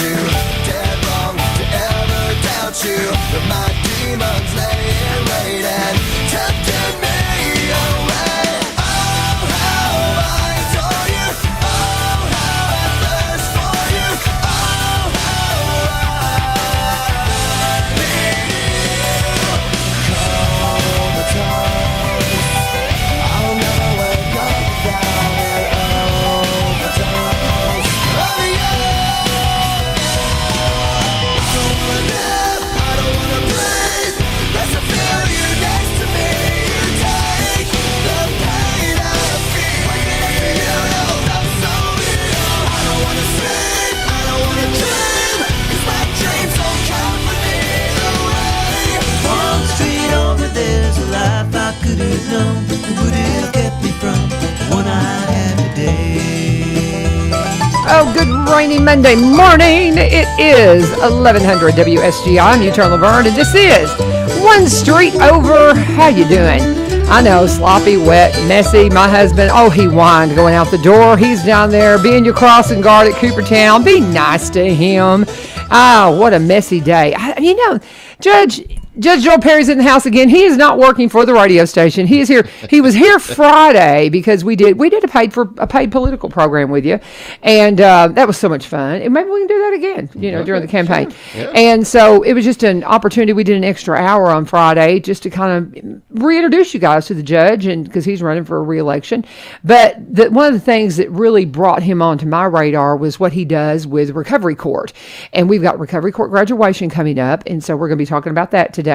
you. Dead wrong to ever doubt you. But my demons lay in wait and tempted me away. Oh, how I adore you. Oh, how I thirst for you. Oh, how I need you. Comatose. I'll never wake up without an overdose of you. I don't wanna breathe. There's a failure next to me. You take the pain I feel. You know I'm so real. I don't wanna sleep. I don't wanna dream. 'Cause my dreams don't come with me away. One street over there's a life I could have known. It would have kept me from the one I had today. Oh, good rainy Monday morning. It is 1100 WSGI. I'm U-Turn Laverne, and this is One Street Over. How you doing? I know, sloppy, wet, messy. My husband, oh, he whined going out the door. He's down there being your crossing guard at Coopertown. Be nice to him. Ah, what a messy day. Judge Joel Perry's in the house again. He is not working for the radio station. He is here. He was here Friday because we did a paid political program with you, and that was so much fun. And maybe we can do that again, during the campaign. Sure. Yeah. And so it was just an opportunity. We did an extra hour on Friday just to kind of reintroduce you guys to the judge, and because he's running for a re-election. But one of the things that really brought him onto my radar was what he does with Recovery Court, and we've got Recovery Court graduation coming up, and so we're going to be talking about that today.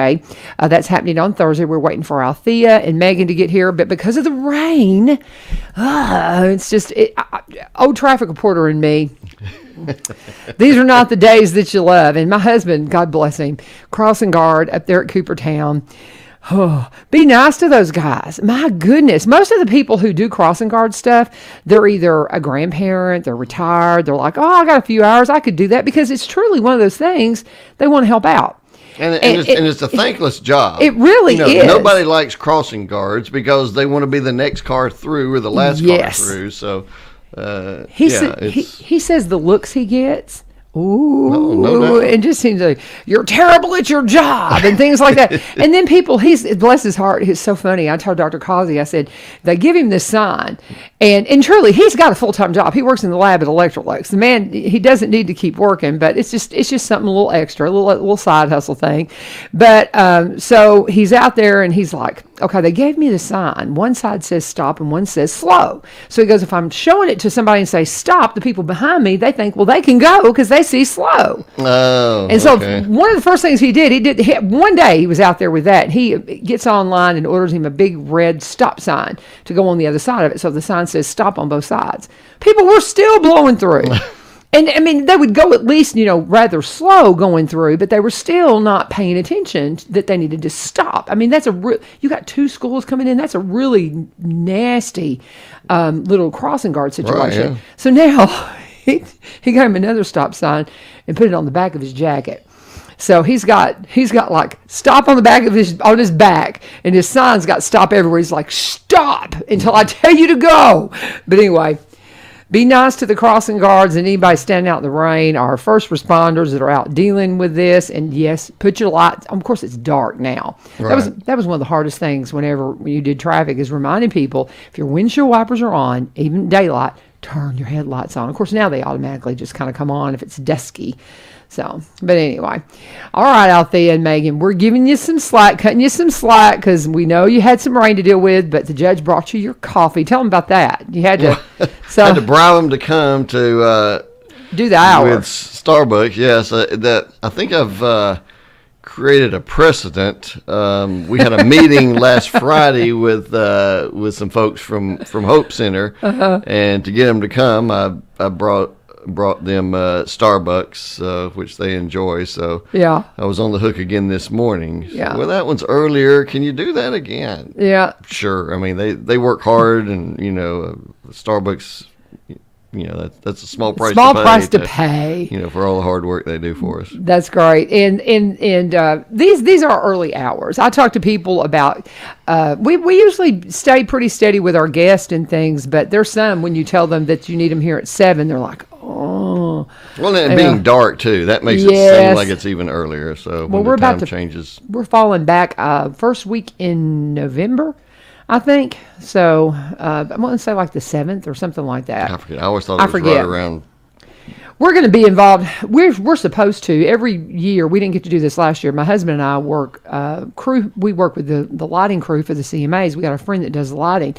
That's happening on Thursday. We're waiting for Althea and Megan to get here, but because of the rain, it's just old traffic reporter and me. These are not the days that you love. And my husband, God bless him, crossing guard up there at Coopertown. Oh, be nice to those guys. My goodness. Most of the people who do crossing guard stuff, they're either a grandparent, they're retired, they're like, oh, I got a few hours, I could do that, because it's truly one of those things they want to help out. And it's a thankless job. It really is. Nobody likes crossing guards because they want to be the next car through or the last car through. So, he says the looks he gets. Ooh, no, it just seems like you're terrible at your job and things like that. And then people, bless his heart, he's so funny. I told Dr. Causey, I said, they give him this sign, and truly, he's got a full-time job. He works in the lab at Electrolux. The man, he doesn't need to keep working, but it's just something a little extra, a little side hustle thing. But so he's out there, and he's like, okay, they gave me the sign. One side says stop, and one says slow. So he goes, if I'm showing it to somebody and say stop, the people behind me, they think, well, they can go because they see slow. Oh, and so one of the first things he did one day he was out there with that. He gets online and orders him a big red stop sign to go on the other side of it. So the sign says stop on both sides. People were still blowing through. And I mean, they would go at least, rather slow going through, but they were still not paying attention that they needed to stop. I mean, you got two schools coming in. That's a really nasty little crossing guard situation. Right, yeah. So now he got him another stop sign and put it on the back of his jacket. So he's got like stop on the back of on his back, and his sign's got stop everywhere. He's like, stop until I tell you to go. But anyway, be nice to the crossing guards and anybody standing out in the rain, our first responders that are out dealing with this. And yes, put your lights. Of course, it's dark now. Right. That was one of the hardest things when you did traffic, is reminding people, if your windshield wipers are on, even daylight, turn your headlights on. Of course, now they automatically just kind of come on if it's dusky. So, but anyway. All right, Althea and Megan, we're giving you some slack, cutting you some slack, because we know you had some rain to deal with, but the judge brought you your coffee. Tell them about that. You had to... I had to bribe them to come to... do the hour. With Starbucks, yes. I think I've created a precedent. We had a meeting last Friday with some folks from Hope Center, and to get them to come, I brought them Starbucks, which they enjoy. So yeah, I was on the hook again this morning. Yeah. Well, that one's earlier. Can you do that again? Yeah. Sure. I mean, they work hard, and Starbucks. That's a small price. To pay. For all the hard work they do for us. That's great. And these are early hours. I talk to people about. We usually stay pretty steady with our guests and things, but there's some when you tell them that you need them here at 7, they're like, oh. Well, and being dark too, that makes it seem like it's even earlier. So when the time changes, we're falling back first week in November, I think. So I'm going to say like the 7th or something like that. I forget. I always thought it was right around. We're going to be involved. We're supposed to every year. We didn't get to do this last year. My husband and I work crew. We work with the lighting crew for the CMAs. We got a friend that does the lighting,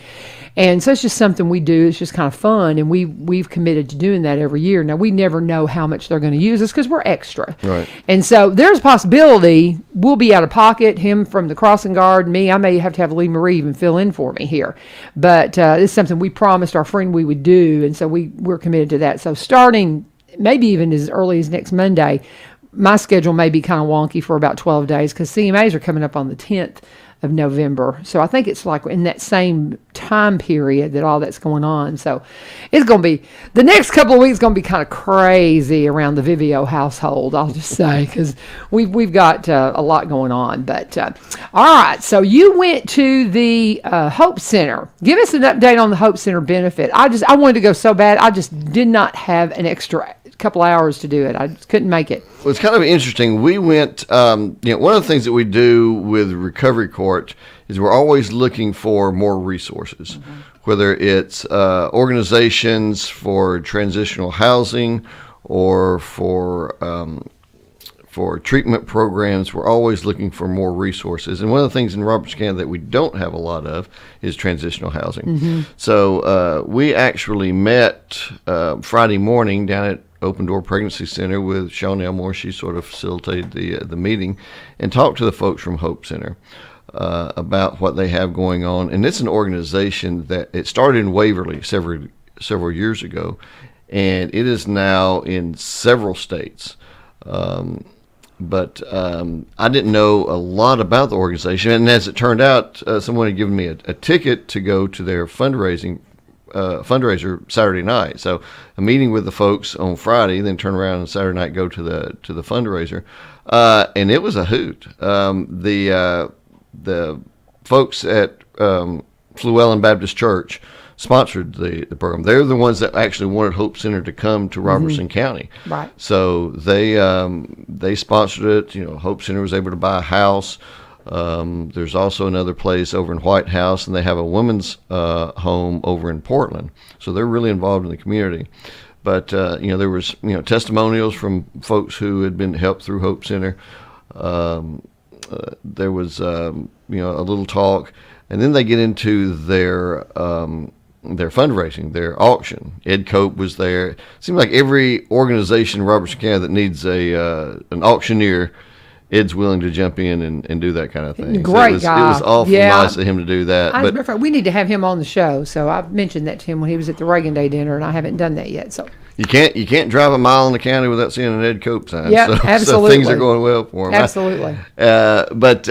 and so it's just something we do. It's just kind of fun, and we've committed to doing that every year. Now we never know how much they're going to use us because we're extra, right? And so there's a possibility we'll be out of pocket. Him from the crossing guard, me. I may have to have Lee Marie even fill in for me here, but it's something we promised our friend we would do, and so we're committed to that. So starting maybe even as early as next Monday, my schedule may be kind of wonky for about 12 days because CMAs are coming up on the 10th of November. So I think it's like in that same time period that all that's going on. So it's going to be, the next couple of weeks going to be kind of crazy around the Vivio household, I'll just say, because we've got a lot going on. But all right, so you went to the Hope Center. Give us an update on the Hope Center benefit. I wanted to go so bad. I just did not have an extra couple hours to do it. I just couldn't make it. Well, it's kind of interesting. We went, one of the things that we do with Recovery Court is we're always looking for more resources, whether it's organizations for transitional housing or for treatment programs. We're always looking for more resources. And one of the things in Robertson County that we don't have a lot of is transitional housing. So we actually met Friday morning down at Open Door Pregnancy Center with Shawn Elmore. She sort of facilitated the meeting and talked to the folks from Hope Center about what they have going on. And it's an organization that it started in Waverly several years ago, and it is now in several states. But I didn't know a lot about the organization, and as it turned out, someone had given me a ticket to go to their fundraiser Saturday night. So a meeting with the folks on Friday, then turn around on Saturday night, go to the fundraiser, and it was a hoot. The folks at Fluellen Baptist Church sponsored the program. They're the ones that actually wanted Hope Center to come to Robertson County. Right. So they sponsored it. Hope Center was able to buy a house. There's also another place over in White House, and they have a women's home over in Portland. So they're really involved in the community. But there was testimonials from folks who had been helped through Hope Center. There was a little talk, and then they get into their fundraising, their auction. Ed Cope was there. It seemed like every organization in Robertson County that needs an auctioneer, Ed's willing to jump in and do that kind of thing. Great guy. It was awful nice of him to do that. We need to have him on the show. So I've mentioned that to him when he was at the Reagan Day dinner, and I haven't done that yet. So you can't drive a mile in the county without seeing an Ed Cope sign. Yeah, absolutely. So things are going well for him. Absolutely. But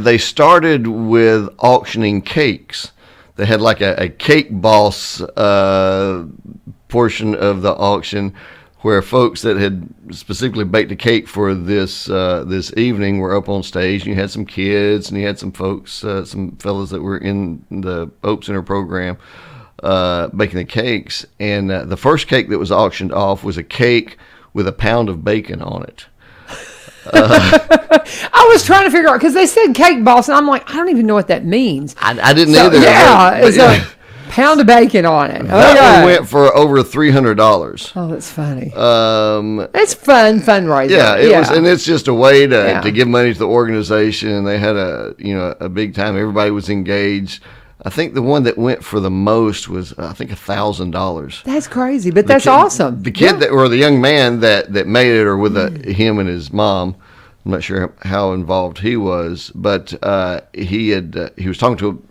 they started with auctioning cakes. They had like a cake boss portion of the auction, where folks that had specifically baked a cake for this evening were up on stage, and you had some kids, and you had some folks, some fellas that were in the Hope Center program baking the cakes. And the first cake that was auctioned off was a cake with a pound of bacon on it. I was trying to figure out, because they said cake boss, and I'm like, I don't even know what that means. I didn't either. Yeah, it's a pound of bacon on it. That one went for over $300. Oh, that's funny. It's fun fundraiser. Yeah, it was, and it's just a way to give money to the organization. They had a big time. Everybody was engaged. I think the one that went for the most was $1,000. That's crazy, but that's awesome. The kid or the young man that made it, or with him and his mom. I'm not sure how involved he was, but he was talking to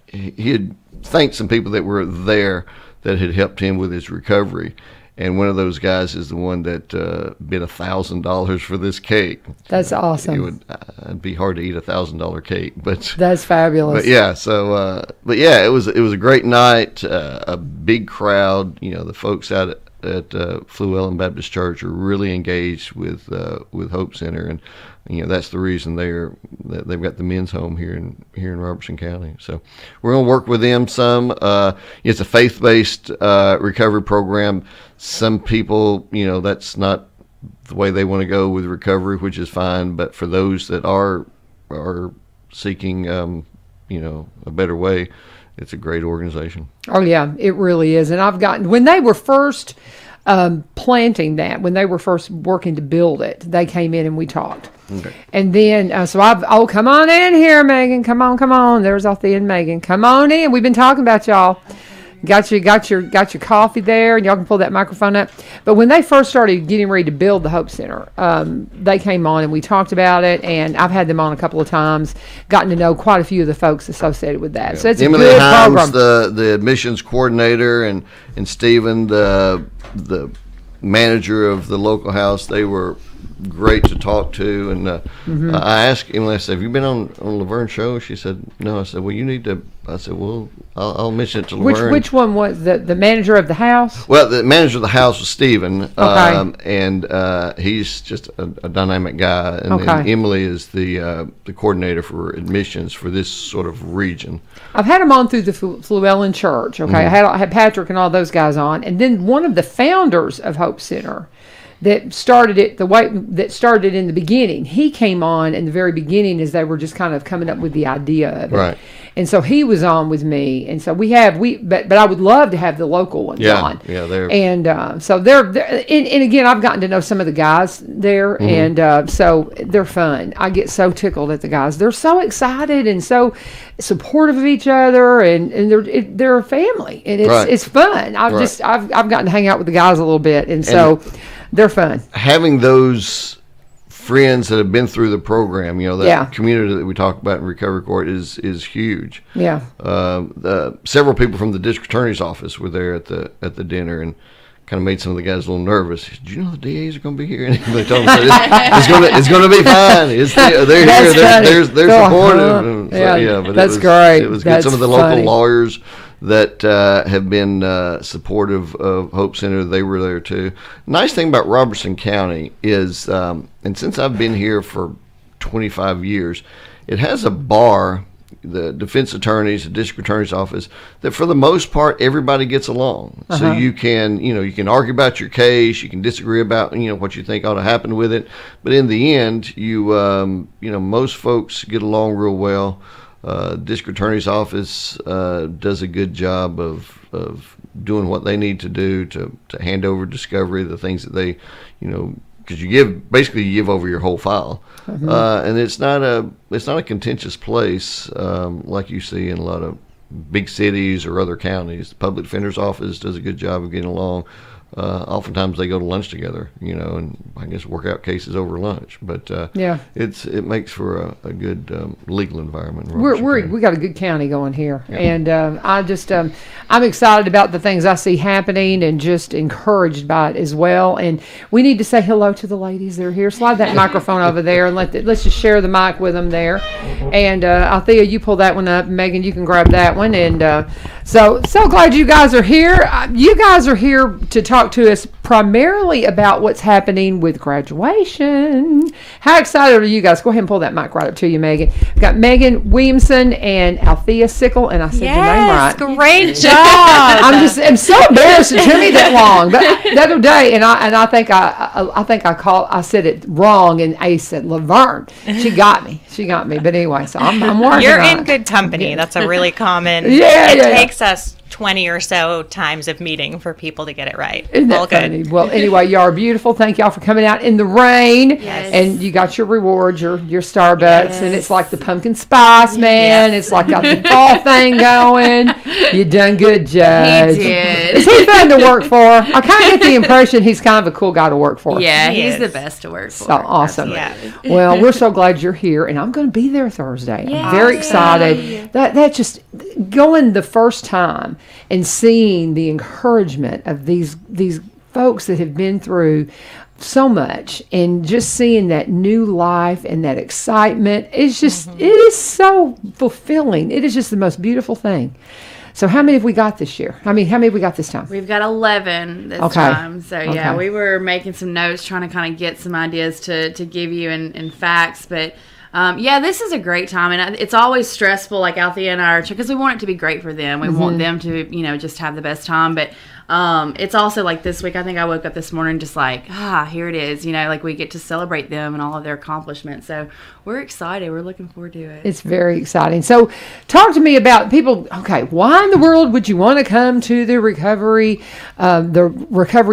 he had thanked some people that were there that had helped him with his recovery. And one of those guys is the one that bid $1,000 for this cake. That's awesome. It would it'd be hard to eat $1,000 cake, but that's fabulous. But yeah, so it was a great night, a big crowd. The folks out Fluellen Baptist Church are really engaged with Hope Center, and that's the reason they've got the men's home here in Robertson County. So we're going to work with them some. It's a faith-based recovery program. Some people, that's not the way they want to go with recovery, which is fine. But for those that are seeking, a better way, it's a great organization. Oh yeah, it really is. And when they were first planting that, when they were first working to build it, they came in and we talked. Okay. And then, come on in here, Megan. Come on. There's Althea and Megan. Come on in. We've been talking about y'all. Got your coffee there, and y'all can pull that microphone up. But when they first started getting ready to build the Hope Center, they came on and we talked about it, and I've had them on a couple of times, gotten to know quite a few of the folks associated with that. Yeah. So it's Emily a good Himes, program. the admissions coordinator, and Stephen, the manager of the local house, they were great to talk to. And I asked Emily, I said, have you been on Laverne's show? She said, no. I said, well, you need to. I said, well, I'll mention it to Laverne. Which one was the manager of the house? Well, the manager of the house was Stephen, Okay. And he's just a dynamic guy. And then Emily is the coordinator for admissions for this sort of region. I've had them on through the Fluellen Church. Okay, I had Patrick and all those guys on, and then one of the founders of Hope Center that started it in the beginning. He came on in the very beginning as they were just kind of coming up with the idea of it. Right. And so he was on with me, and so but I would love to have the local ones on. Yeah, they're and so they're and again, I've gotten to know some of the guys there, and so they're fun. I get so tickled at the guys. They're so excited and so supportive of each other, and they're a family, and it's fun. I've gotten to hang out with the guys a little bit, and so they're fun. Having those friends that have been through the program, that community that we talk about in Recovery Court is huge. Yeah. Several people from the district attorney's office were there at the dinner, and kind of made some of the guys a little nervous. Do you know the DAs are going to be here? And they told them, it's going to be fine. They're here. They're supportive. But that's great. It was good. Some of the local lawyers that have been supportive of Hope Center, they were there too. Nice thing about Robertson County is, and since I've been here for 25 years, it has a bar, the defense attorneys, the district attorney's office, that for the most part everybody gets along. So you can argue about your case, you can disagree about what you think ought to happen with it, but in the end, most folks get along real well. District attorney's office does a good job of doing what they need to do to hand over discovery, the things that they, because you give over your whole file, and it's not a contentious place like you see in a lot of big cities or other counties. The public defender's office does a good job of getting along. Oftentimes they go to lunch together, and I guess work out cases over lunch. But it makes for a good legal environment. We got a good county going here, and I'm excited about the things I see happening, and just encouraged by it as well. And we need to say hello to the ladies that are here. Slide that microphone over there, and let's just share the mic with them there. And Althea, you pull that one up. Megan, you can grab that one. And so glad you guys are here. You guys are here to talk to us primarily about what's happening with graduation. How excited are you guys? Go ahead and pull that mic right up to you, Megan. We've got Megan Williamson and Althea Sickle, and I said your name right. Great job. I'm so embarrassed. It took me that long. But the other day, and I think I said it wrong, and Ace said Laverne. She got me. But anyway, so I'm working. You're on in good company. That's a really common. It takes us 20 or so times of meeting for people to get it right. Isn't that All good. funny? Well, anyway, y'all are beautiful. Thank y'all for coming out in the rain. Yes. And you got your rewards, your Starbucks, and it's like the pumpkin spice, man. Yes. It's like got the fall thing going. You done good, Judge. He did. Is he fun to work for? I kind of get the impression he's kind of a cool guy to work for. Yeah, He he's is. the best to work for. So awesome. Absolutely. Well, we're so glad you're here, and I'm going to be there Thursday. I'm very excited. That just going the first time and seeing the encouragement of these folks that have been through so much, and just seeing that new life and that excitement is just it is so fulfilling. It is just the most beautiful thing. So how many have we got this year? How many have we got this time? We've got 11 this time. So, yeah, we were making some notes, trying to kind of get some ideas to give you in facts. But, yeah, this is a great time. And it's always stressful, like Althea and I are, because we want it to be great for them. We want them to, just have the best time. But it's also like this week, I think I woke up this morning just like, here it is. Like we get to celebrate them and all of their accomplishments. So we're excited. We're looking forward to it. It's very exciting. So talk to me about people. Okay, why in the world would you want to come to the recovery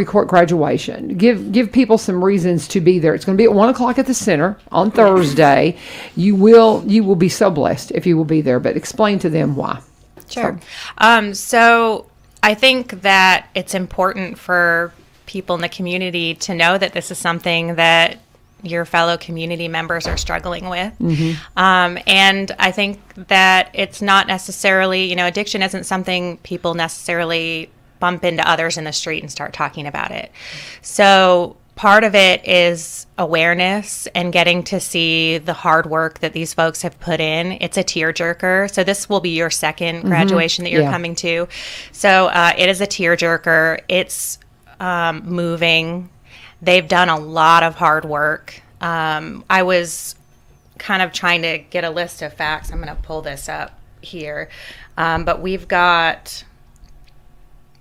court graduation? Give people some reasons to be there. It's going to be at 1:00 at the center on Thursday. You will be so blessed if you will be there. But explain to them why. Sure. So I think that it's important for people in the community to know that this is something that your fellow community members are struggling with. And I think that it's not necessarily, addiction isn't something people necessarily bump into others in the street and start talking about it. So part of it is awareness and getting to see the hard work that these folks have put in. It's a tearjerker. So this will be your second graduation that you're coming to. So it is a tearjerker. It's moving. They've done a lot of hard work. I was kind of trying to get a list of facts. I'm going to pull this up here. But we've got...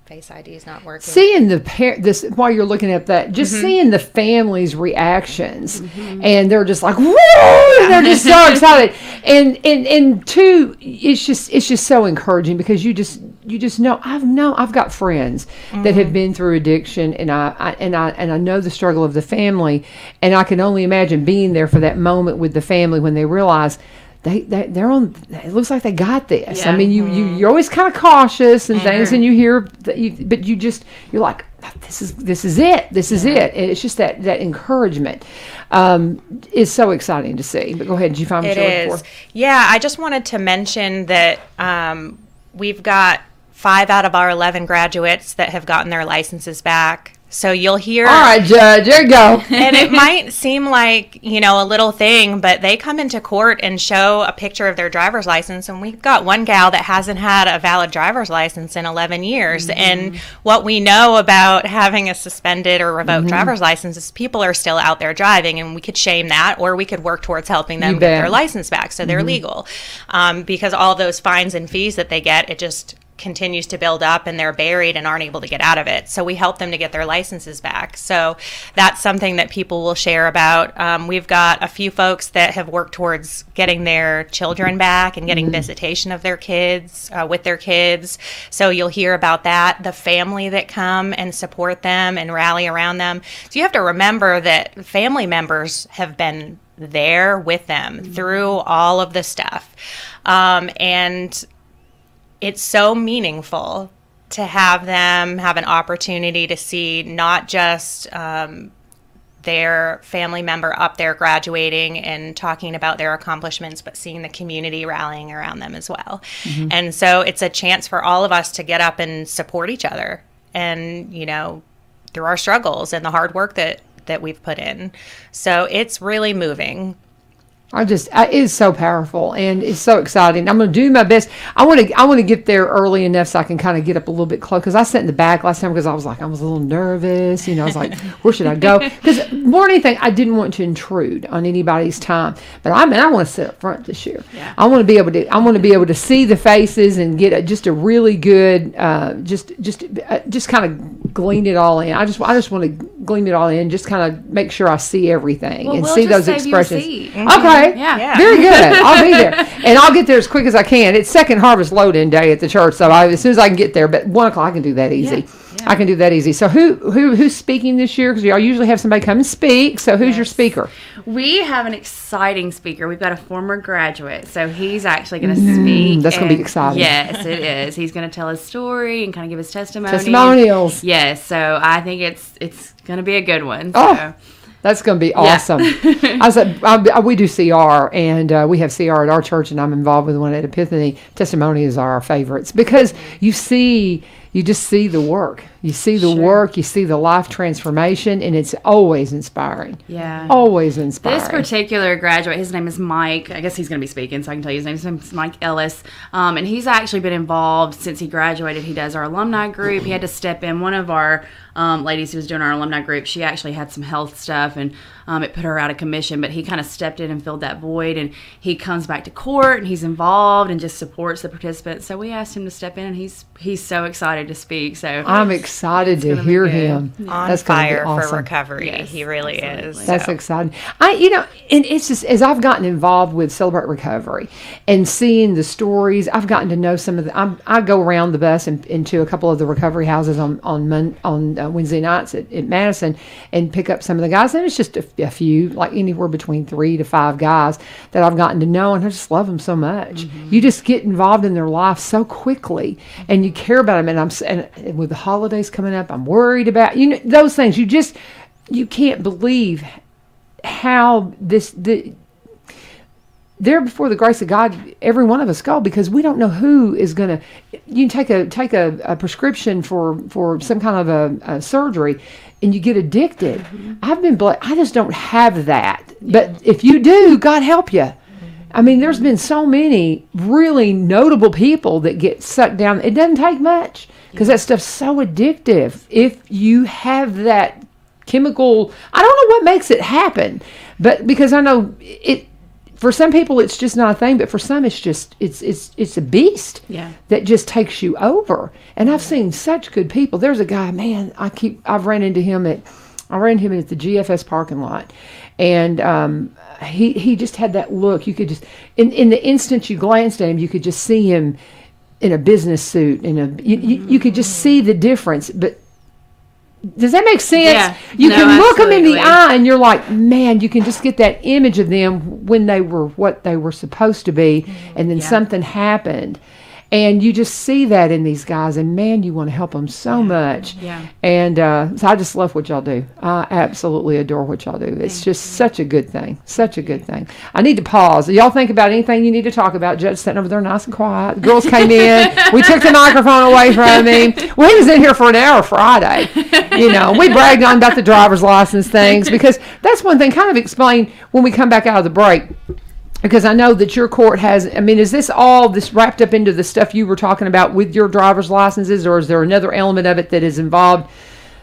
Face ID is not working. Seeing this while you're looking at that, just seeing the families' reactions, and they're just like, whoa! And they're just so excited. And two, it's just so encouraging because you just know I've got friends that have been through addiction, and I know the struggle of the family, and I can only imagine being there for that moment with the family when they realize they're on. It looks like they got this. Yeah. I mean, you're always kind of cautious and things, and you hear, but you're like, this is it. This is it. And it's just that encouragement is so exciting to see. But go ahead. Did you find what you're looking for? Yeah, I just wanted to mention that we've got 5 out of our 11 graduates that have gotten their licenses back. So you'll hear... All right, Judge, there you go. And it might seem like, a little thing, but they come into court and show a picture of their driver's license. And we've got one gal that hasn't had a valid driver's license in 11 years. And what we know about having a suspended or revoked driver's license is people are still out there driving, and we could shame that, or we could work towards helping them get their license back so they're legal. Because all those fines and fees that they get, it just continues to build up, and they're buried and aren't able to get out of it. So we help them to get their licenses back. So that's something that people will share about. We've got a few folks that have worked towards getting their children back and getting visitation of their kids with their kids. So you'll hear about that. The family that come and support them and rally around them. So you have to remember that family members have been there with them through all of the stuff. And it's so meaningful to have them have an opportunity to see not just their family member up there graduating and talking about their accomplishments, but seeing the community rallying around them as well. And so it's a chance for all of us to get up and support each other and, through our struggles and the hard work that we've put in. So it's really moving. It is so powerful, and it's so exciting. I'm going to do my best. I want to get there early enough so I can kind of get up a little bit close, because I sat in the back last time because I was a little nervous. I was like, where should I go? Because more than anything, I didn't want to intrude on anybody's time. But I want to sit up front this year. Yeah. I want to be able to see the faces and get just a really good, just kind of glean it all in. I just want to glean it all in, just kind of make sure I see everything and see those expressions. Okay. Yeah. Very good. I'll be there. And I'll get there as quick as I can. It's second harvest load-in day at the church, so as soon as I can get there, but 1:00, I can do that easy. Yeah. I can do that easy. So who's speaking this year? Because y'all usually have somebody come and speak. So who's your speaker? We have an exciting speaker. We've got a former graduate, so he's actually going to speak. That's going to be exciting. Yes, it is. He's going to tell his story and kind of give his testimony. Testimonials. Yes, so I think it's going to be a good one. Oh. That's going to be awesome. We do CR, and we have CR at our church, and I'm involved with one at Epiphany. Testimonies are our favorites because you see you just see the work. You see the work, you see the life transformation, and it's always inspiring. Yeah. Always inspiring. This particular graduate, his name is Mike. I guess he's going to be speaking, so I can tell you his name. His name is Mike Ellis. And he's actually been involved since he graduated. He does our alumni group. He had to step in. One of our ladies who was doing our alumni group, she actually had some health stuff, and it put her out of commission, but he kind of stepped in and filled that void, and he comes back to court, and he's involved and just supports the participants. So we asked him to step in, and he's so excited to speak. So I'm excited to hear him. On That's gonna be fire awesome. for recovery. Yes, he really is. That's So. exciting. And it's just, as I've gotten involved with Celebrate Recovery and seeing the stories, I've gotten to know some of the. I go around the bus into a couple of the recovery houses on Wednesday nights at Madison and pick up some of the guys, and it's just a few, like anywhere between 3 to 5 guys that I've gotten to know, and I just love them so much. You just get involved in their life so quickly, and you care about them. And with the holidays coming up, I'm worried about those things. You can't believe how there before the grace of God, every one of us go, because we don't know who is going to. You take a prescription for some kind of a surgery, and you get addicted. I've been blessed. I just don't have that. But if you do, God help you. I mean, there's been so many really notable people that get sucked down. It doesn't take much, because that stuff's so addictive. If you have that chemical, I don't know what makes it happen, but because I know it. For some people, it's just not a thing, but for some, it's just it's a beast that just takes you over. And I've seen such good people. There's a guy, man. I've ran into him at the GFS parking lot, and he just had that look. You could just in the instant you glanced at him, you could just see him in a business suit. You could just see the difference, but. Does that make sense? Yeah. You can look them in the absolutely. eye and you're like, man, you can just get that image of them when they were what they were supposed to be, and then something happened. And you just see that in these guys, and man, you want to help them so much. Yeah. And so I just love what y'all do. I absolutely adore what y'all do. It's just such a good thing. Such a good thing. I need to pause. Y'all think about anything you need to talk about? Judge sitting over there nice and quiet. The girls came in. We took the microphone away from him. Well, he was in here for an hour Friday. We bragged on about the driver's license things, because that's one thing. Kind of explain when we come back out of the break. Because I know that your court has, is this all this wrapped up into the stuff you were talking about with your driver's licenses, or is there another element of it that is involved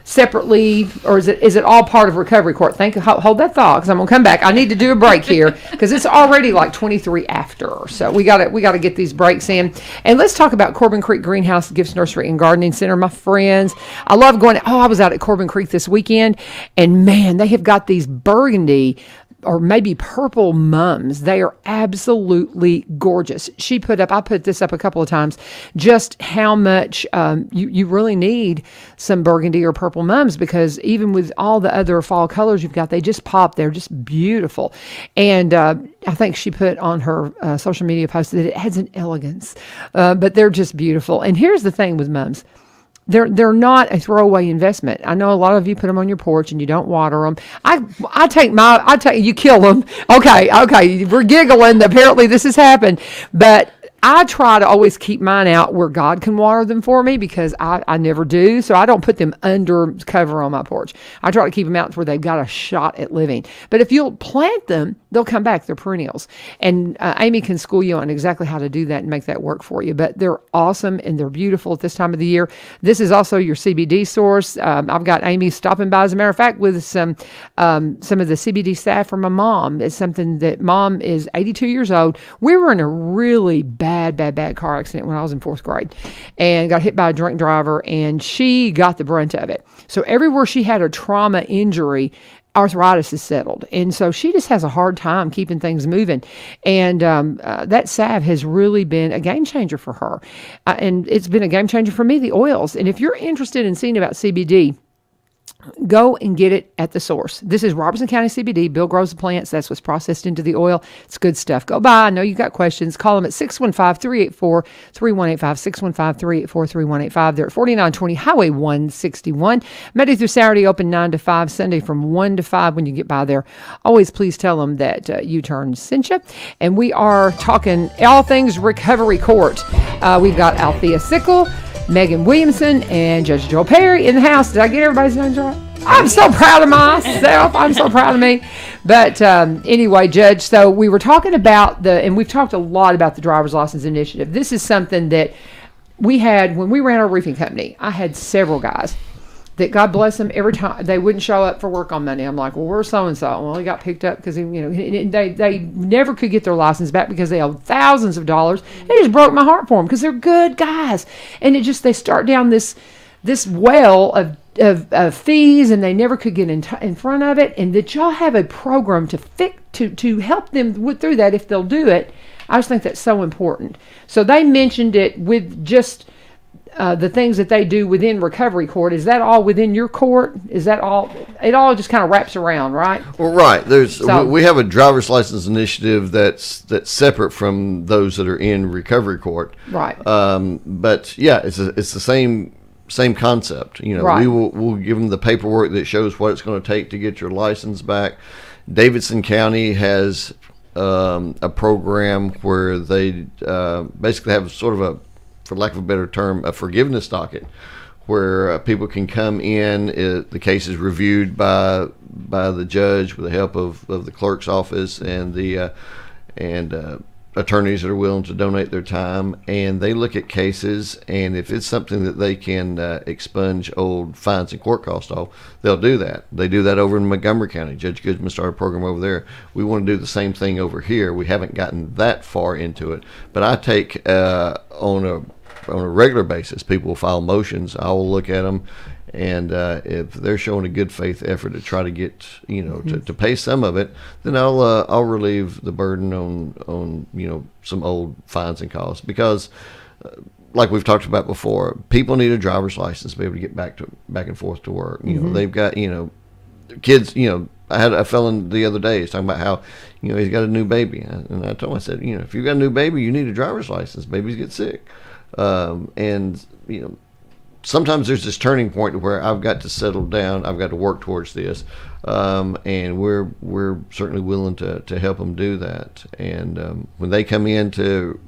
separately, or is it all part of recovery court? Hold that thought, because I'm gonna come back. I need to do a break here, because it's already like 23 after, so we gotta get these breaks in. And let's talk about Corbin Creek Greenhouse, Gifts Nursery and Gardening Center, my friends. I love going. I was out at Corbin Creek this weekend, and man, they have got these burgundy or maybe purple mums. They are absolutely gorgeous. I put this up a couple of times, just how much you really need some burgundy or purple mums, because even with all the other fall colors you've got, they just pop. They're just beautiful. And I think she put on her social media post that it has an elegance, but they're just beautiful. And here's the thing with mums. They're not a throwaway investment. I know a lot of you put them on your porch and you don't water them. I take you kill them. Okay, we're giggling. Apparently this has happened, but I try to always keep mine out where God can water them for me, because I never do. So I don't put them under cover on my porch. I try to keep them out where they've got a shot at living. But if you'll plant them, they'll come back. They're perennials. And Amy can school you on exactly how to do that and make that work for you. But they're awesome and they're beautiful at this time of the year. This is also your CBD source. I've got Amy stopping by, as a matter of fact, with some of the CBD staff from my mom. It's something that Mom is 82 years old. We were in a really bad car accident when I was in 4th grade, and got hit by a drunk driver, and she got the brunt of it. So everywhere she had a trauma injury, arthritis is settled. And so she just has a hard time keeping things moving. And that salve has really been a game changer for her. And it's been a game changer for me, the oils. And if you're interested in seeing about CBD, go and get it at the source. This is Robertson County CBD. Bill grows the plants. That's what's processed into the oil. It's good stuff. Go by. I know you got questions. Call them at 615-384-3185, 615-384-3185. They're at 4920 Highway 161. Monday through Saturday, open 9 to 5. Sunday from 1 to 5 when you get by there. Always please tell them that U-Turn sent you. And we are talking all things recovery court. We've got Althea Sickle, Megan Williamson, and Judge Joel Perry in the house. Did I get everybody's names right? I'm so proud of myself. I'm so proud of me. But anyway, Judge, so we were talking about and we've talked a lot about the driver's license initiative. This is something that we had when we ran our roofing company. I had several guys that, God bless them, every time they wouldn't show up for work on Monday. I'm like, well, where's so-and-so? Well, he got picked up because, they never could get their license back because they owed thousands of dollars. It just broke my heart for them because they're good guys. And they start down this well of fees, and they never could get in front of it. And that y'all have a program to help them through that if they'll do it. I just think that's so important. So they mentioned it with just the things that they do within recovery court. Is that all within your court? Is that all? It all just kind of wraps around, right? Well, right. We have a driver's license initiative that's separate from those that are in recovery court. Right. But yeah, it's the same concept. Right. We'll give them the paperwork that shows what it's going to take to get your license back. Davidson County has a program where they basically have sort of for lack of a better term, a forgiveness docket, where people can come in. The case is reviewed by the judge with the help of the clerk's office and the attorneys that are willing to donate their time, and they look at cases, and if it's something that they can expunge old fines and court costs off, they'll do that. They do that over in Montgomery County. Judge Goodman started a program over there. We want to do the same thing over here. We haven't gotten that far into it, but I take on a regular basis, people will file motions. I will look at them, and if they're showing a good faith effort to try to get, to pay some of it, then I'll relieve the burden on some old fines and costs, because like we've talked about before, people need a driver's license to be able to get back and forth to work. They've got kids. I had a felon the other day. He's talking about how he's got a new baby, and I told him, I said, if you've got a new baby, you need a driver's license. Babies get sick. And sometimes there's this turning point where I've got to settle down. I've got to work towards this, and we're certainly willing to help them do that. And when they come into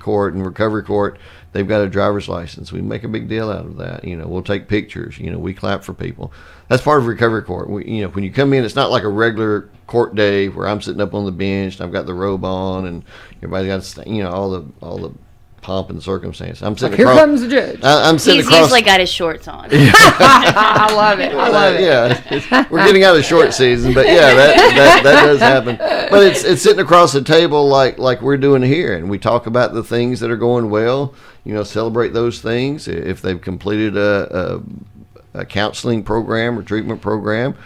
court and recovery court, they've got a driver's license. We make a big deal out of that. We'll take pictures. We clap for people. That's part of recovery court. When you come in, it's not like a regular court day where I'm sitting up on the bench and I've got the robe on and everybody's got all the pomp and circumstance. I'm sitting Here across. comes the judge. I'm sitting He's across. usually got his shorts on. I love it. I love it. Yeah, we're getting out of short season, but yeah, that does happen. But it's sitting across the table like we're doing here, and we talk about the things that are going well. Celebrate those things. If they've completed a counseling program or treatment program,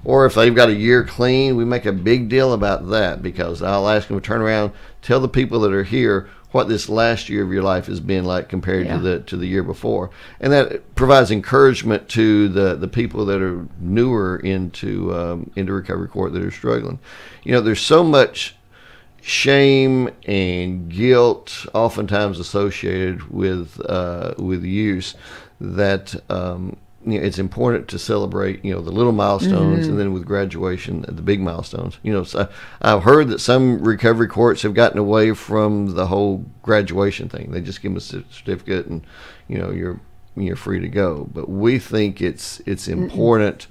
or if they've got a year clean, we make a big deal about that, because I'll ask them to turn around, tell the people that are here what this last year of your life has been like compared to the year before, and that provides encouragement to the people that are newer into recovery court that are struggling. There's so much shame and guilt oftentimes associated with use that it's important to celebrate the little milestones, and then with graduation the big milestones. So I've heard that some recovery courts have gotten away from the whole graduation thing. They just give them a certificate and you're free to go. But we think it's important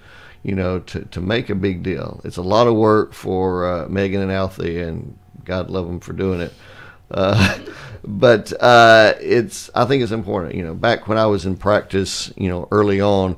to make a big deal. It's a lot of work for Megan and Althea, and God love them for doing it. But I think it's important. Back when I was in practice, early on,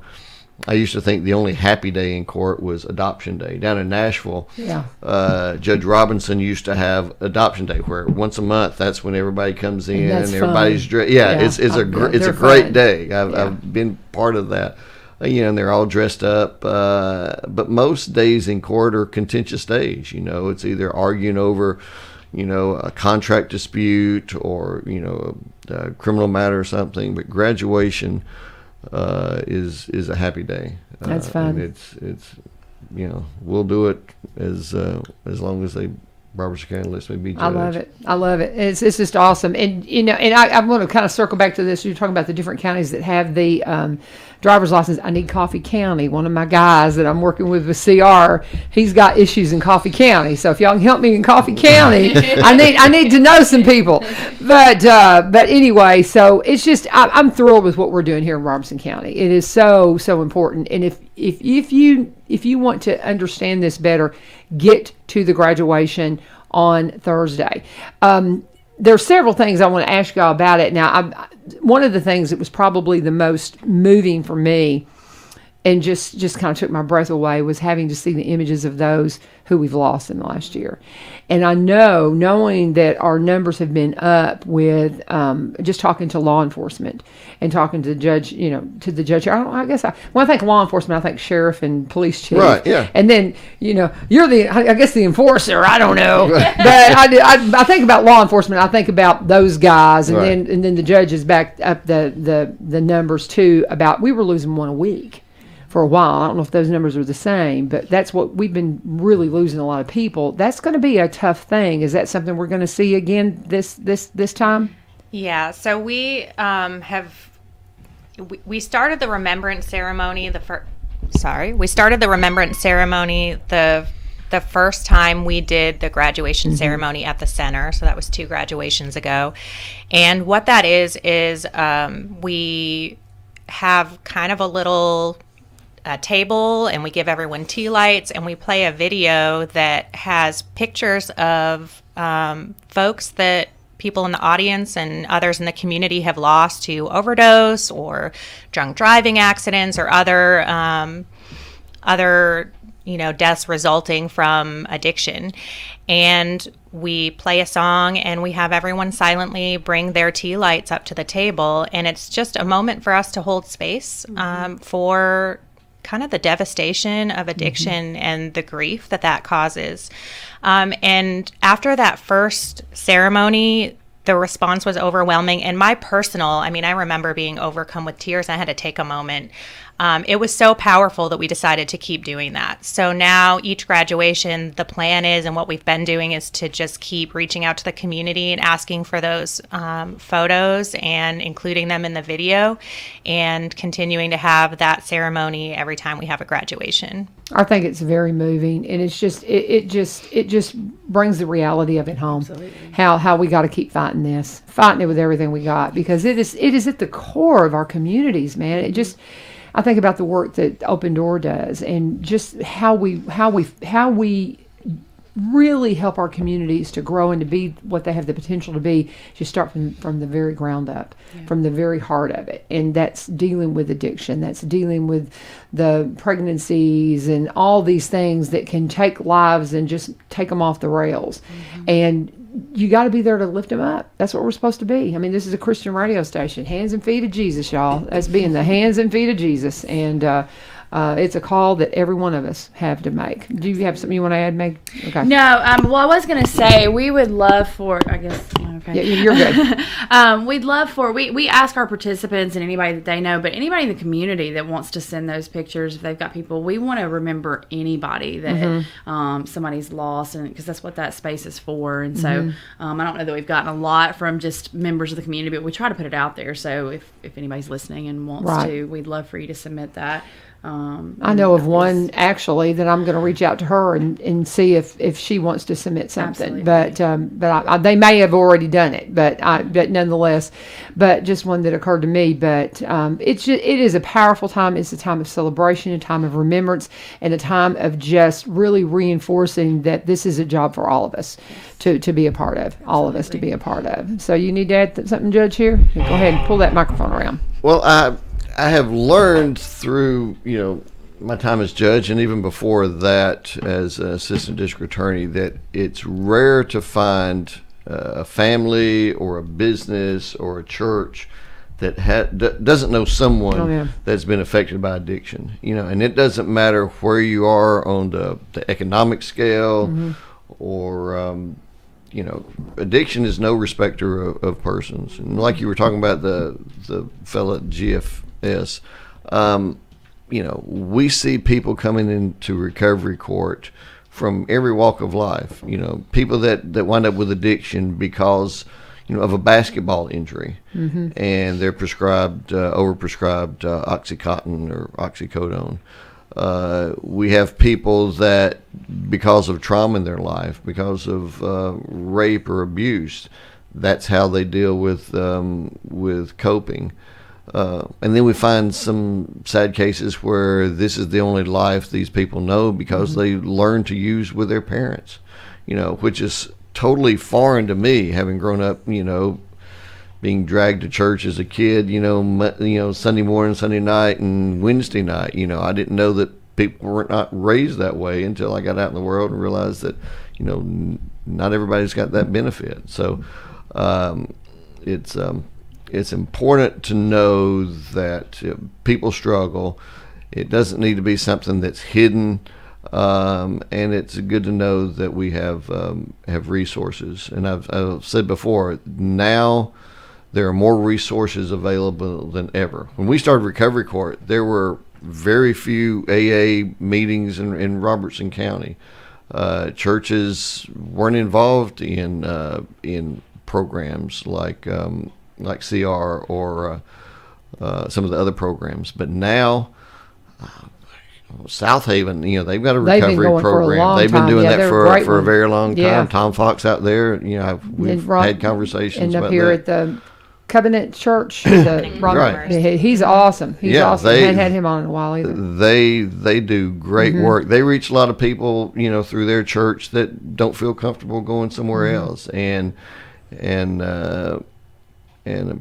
I used to think the only happy day in court was adoption day. Down in Nashville, Judge Robinson used to have adoption day, where once a month, that's when everybody comes in and everybody's dressed. It's a great day. I've been part of that. And they're all dressed up. But most days in court are contentious days. It's either arguing over a contract dispute or a criminal matter or something. But graduation is a happy day. That's fun. And it's we'll do it as long as they Robertson County lets me be judge. I love it. I love it. It's just awesome. And, and I want to kind of circle back to this. You're talking about the different counties that have the driver's license. I need Coffee County. One of my guys that I'm working with CR, he's got issues in Coffee County. So if y'all can help me in Coffee County, I need to know some people. But anyway, so it's just, I'm thrilled with what we're doing here in Robertson County. It is so important. And if you want to understand this better, get to the graduation on Thursday. There are several things I want to ask y'all about it. Now, one of the things that was probably the most moving for me and just kind of took my breath away was having to see the images of those who we've lost in the last year. And I know, knowing that our numbers have been up with just talking to law enforcement and talking to the judge, to the judge. When I think law enforcement, I think sheriff and police chief. Right, yeah. And then, you're the enforcer. I don't know. But I think about law enforcement. I think about those guys. And Right. then the judges backed up the numbers too about we were losing one a week for a while. I don't know if those numbers are the same, but that's what we've been really losing a lot of people. That's going to be a tough thing. Is that something we're going to see again this time? Yeah. So we we started the remembrance ceremony we started the remembrance ceremony the first time we did the graduation ceremony at the center. So that was 2 graduations ago. And what that is we have kind of a little table, and we give everyone tea lights, and we play a video that has pictures of folks that people in the audience and others in the community have lost to overdose or drunk driving accidents or other deaths resulting from addiction. And we play a song, and we have everyone silently bring their tea lights up to the table, and it's just a moment for us to hold space for kind of the devastation of addiction and the grief that causes. And after that first ceremony, the response was overwhelming. And I remember being overcome with tears. I had to take a moment. It was so powerful that we decided to keep doing that. So now each graduation, the plan is, and what we've been doing, is to just keep reaching out to the community and asking for those photos and including them in the video, and continuing to have that ceremony every time we have a graduation. I think it's very moving, and it's just it just brings the reality of it home. Absolutely. How we got to keep fighting it with everything we got, because it is at the core of our communities, man. It just, I think about the work that Open Door does, and just how we really help our communities to grow and to be what they have the potential to be. Just start from the very ground up, from the very heart of it, and that's dealing with addiction. That's dealing with the pregnancies and all these things that can take lives and just take them off the rails. And you got to be there to lift them up. That's what we're supposed to be. I mean, this is a Christian radio station. Hands and feet of Jesus, y'all. That's being the hands and feet of Jesus. And it's a call that every one of us have to make. Do you have something you want to add, Meg? Okay. No, well, I was going to say, we would love for, I guess, okay. Yeah, you're good. We'd love for, we ask our participants and anybody that they know, but anybody in the community that wants to send those pictures, if they've got people, we want to remember anybody that somebody's lost, and because that's what that space is for. And so I don't know that we've gotten a lot from just members of the community, but we try to put it out there. So if anybody's listening and wants to, we'd love for you to submit that. I know of one actually that I'm going to reach out to her and see if she wants to submit something. Absolutely. But they may have already done it. But nonetheless, just one that occurred to me. But it is a powerful time. It's a time of celebration, a time of remembrance, and a time of just really reinforcing that this is a job for all of us to be a part of. All of us to be a part of. So you need to add something, Judge, here? Go ahead and pull that microphone around. Well, I have learned through, my time as judge, and even before that as assistant district attorney, that it's rare to find a family or a business or a church that doesn't know someone that's been affected by addiction. And it doesn't matter where you are on the economic scale or addiction is no respecter of persons. And like you were talking about the fella at GFS, we see people coming into recovery court from every walk of life. People that wind up with addiction because of a basketball injury, and they're prescribed overprescribed OxyContin or oxycodone. We have people that, because of trauma in their life, because of rape or abuse, that's how they deal with coping. And then we find some sad cases where this is the only life these people know because they learn to use with their parents, which is totally foreign to me, having grown up, being dragged to church as a kid, Sunday morning, Sunday night, and Wednesday night. I didn't know that people were not raised that way until I got out in the world and realized that, not everybody's got that benefit. So it's important to know that people struggle. It doesn't need to be something that's hidden. And it's good to know that we have resources. And I've said before, now there are more resources available than ever. When we started Recovery Court, there were very few AA meetings in Robertson County. Churches weren't involved in programs like CR or some of the other programs. But now, South Haven, they've got a recovery program. They've been doing that for a very long time. Yeah. Tom Fox out there, we've had conversations about up here that. at the Covenant Church. Right. He's awesome. He's awesome. I hadn't had him on in a while either. They do great work. They reach a lot of people, through their church that don't feel comfortable going somewhere else. And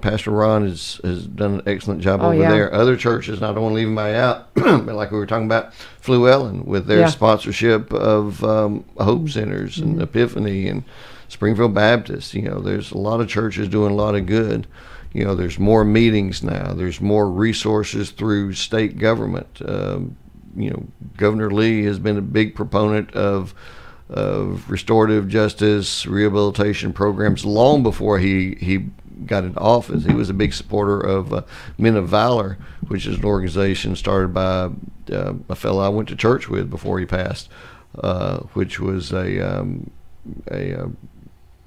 Pastor Ron has done an excellent job over there. Other churches, and I don't want to leave anybody out, but like we were talking about, Fluellen with their sponsorship of Hope Centers and Epiphany and Springfield Baptist. There's a lot of churches doing a lot of good. There's more meetings now. There's more resources through state government. Governor Lee has been a big proponent of restorative justice, rehabilitation programs long before he got into office. He was a big supporter of Men of Valor, which is an organization started by a fellow I went to church with before he passed, which was a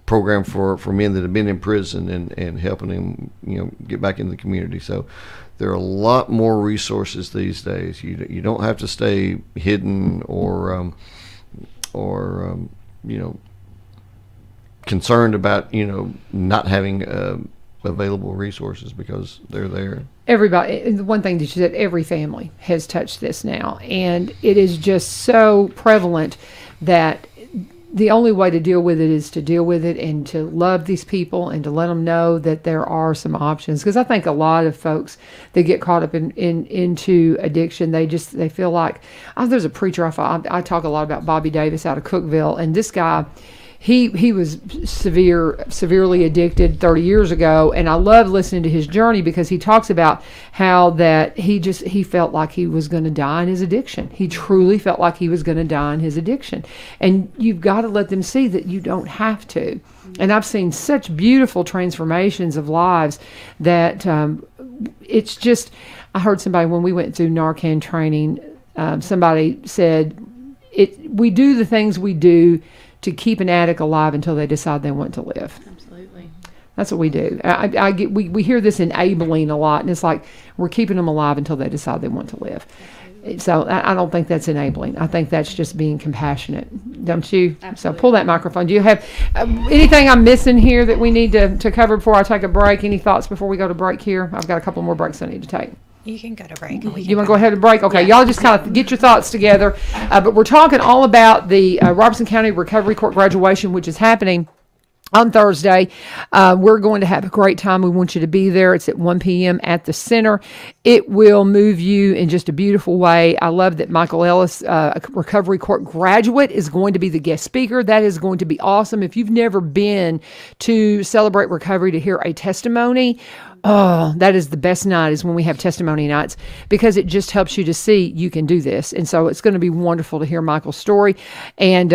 program for men that have been in prison and helping them get back into the community. So there are a lot more resources these days. You don't have to stay hidden or concerned about not having available resources, because they're there. Everybody, the one thing that you said, every family has touched this now, and it is just so prevalent that the only way to deal with it is to deal with it and to love these people and to let them know that there are some options. Because I think a lot of folks that get caught up into addiction, they feel like, there's a preacher I talk a lot about, Bobby Davis out of Cookeville, and this guy, he was severely addicted 30 years ago, and I love listening to his journey because he talks about how that he felt like he was going to die in his addiction. He truly felt like he was going to die in his addiction. And you've got to let them see that you don't have to. And I've seen such beautiful transformations of lives that it's just, I heard somebody when we went through Narcan training, somebody said, we do the things we do to keep an addict alive until they decide they want to live. Absolutely. That's what we do. We hear this enabling a lot, and it's like we're keeping them alive until they decide they want to live. Absolutely. So I don't think that's enabling. I think that's just being compassionate, don't you? Absolutely. So pull that microphone. Do you have anything I'm missing here that we need to cover before I take a break? Any thoughts before we go to break here? I've got a couple more breaks I need to take. You can go to break. You want to go ahead and break? Okay, y'all just kind of get your thoughts together. But we're talking all about the Robertson County Recovery Court graduation, which is happening on Thursday. We're going to have a great time. We want you to be there. It's at 1 p.m. at the center. It will move you in just a beautiful way. I love that Michael Ellis, a Recovery Court graduate, is going to be the guest speaker. That is going to be awesome. If you've never been to Celebrate Recovery to hear a testimony, that is the best night, is when we have testimony nights, because it just helps you to see you can do this. And so it's going to be wonderful to hear Michael's story. And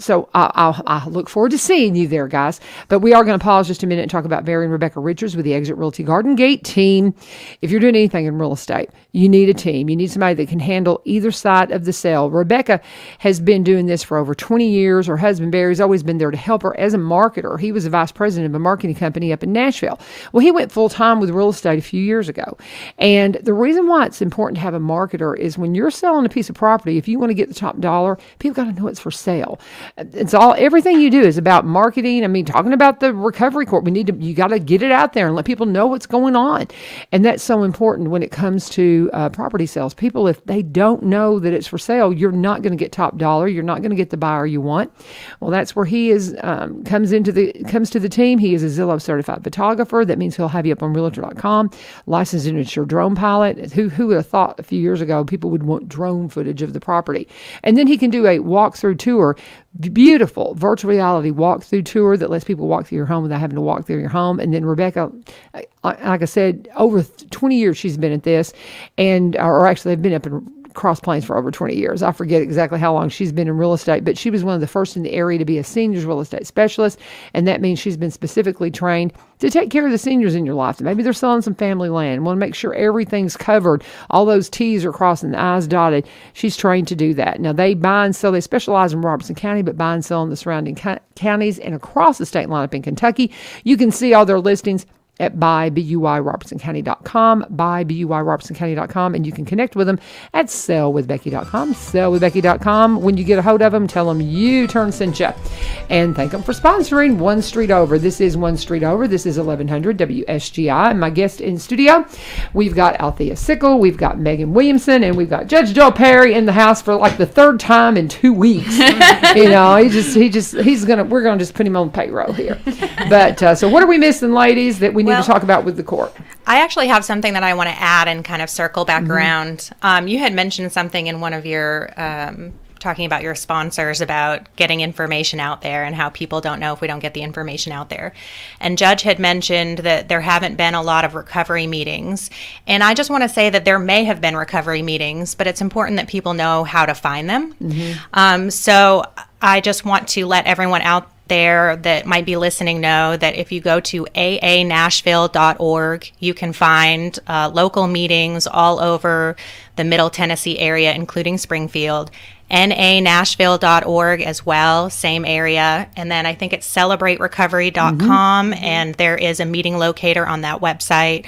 So I look forward to seeing you there, guys. But we are going to pause just a minute and talk about Barry and Rebecca Richards with the Exit Realty Garden Gate team. If you're doing anything in real estate, you need a team. You need somebody that can handle either side of the sale. Rebecca has been doing this for over 20 years. Her husband, Barry's always been there to help her as a marketer. He was a vice president of a marketing company up in Nashville. Well, he went full-time with real estate a few years ago. And the reason why it's important to have a marketer is when you're selling a piece of property, if you want to get the top dollar, people got to know it's for sale. It's everything you do is about marketing. I mean, talking about the recovery court, you got to get it out there and let people know what's going on. And that's so important when it comes to property sales. People, if they don't know that it's for sale, you're not going to get top dollar. You're not going to get the buyer you want. Well, that's where he is, comes to the team. He is a Zillow certified photographer. That means he'll have you up on realtor.com, licensed and insured drone pilot. Who would have thought a few years ago people would want drone footage of the property? And then he can do a walkthrough tour, beautiful virtual reality walkthrough tour that lets people walk through your home without having to walk through your home. And then Rebecca, like I said, over 20 years she's been at this, or actually they've been up in Cross Plains for over 20 years. I forget exactly how long she's been in real estate, but she was one of the first in the area to be a seniors real estate specialist. And that means she's been specifically trained to take care of the seniors in your life. Maybe they're selling some family land, want to make sure everything's covered, all those T's are crossed and the I's dotted. She's trained to do that. Now they buy and sell, they specialize in Robertson County, but buy and sell in the surrounding counties and across the state line up in Kentucky. You can see all their listings at buyrobertsoncounty.com, buyrobertsoncounty.com, and you can connect with them at sellwithbecky.com, sellwithbecky.com. When you get a hold of them, tell them you turned sent you. And thank them for sponsoring One Street Over. This is One Street Over. This is 1100 WSGI. And my guest in studio, we've got Althea Sickle, we've got Megan Williamson, and we've got Judge Joe Perry in the house for like the third time in 2 weeks. We're gonna just put him on payroll here. But so what are we missing, ladies, that we need to talk about with the court? I actually have something that I want to add and kind of circle back around. You had mentioned something in one of your talking about your sponsors about getting information out there and how people don't know if we don't get the information out there. And Judge had mentioned that there haven't been a lot of recovery meetings. And I just want to say that there may have been recovery meetings, but it's important that people know how to find them. So I just want to let everyone out there that might be listening know that if you go to aanashville.org, you can find local meetings all over the Middle Tennessee area, including Springfield. nanashville.org as well, same area. And then I think it's celebraterecovery.com, and there is a meeting locator on that website.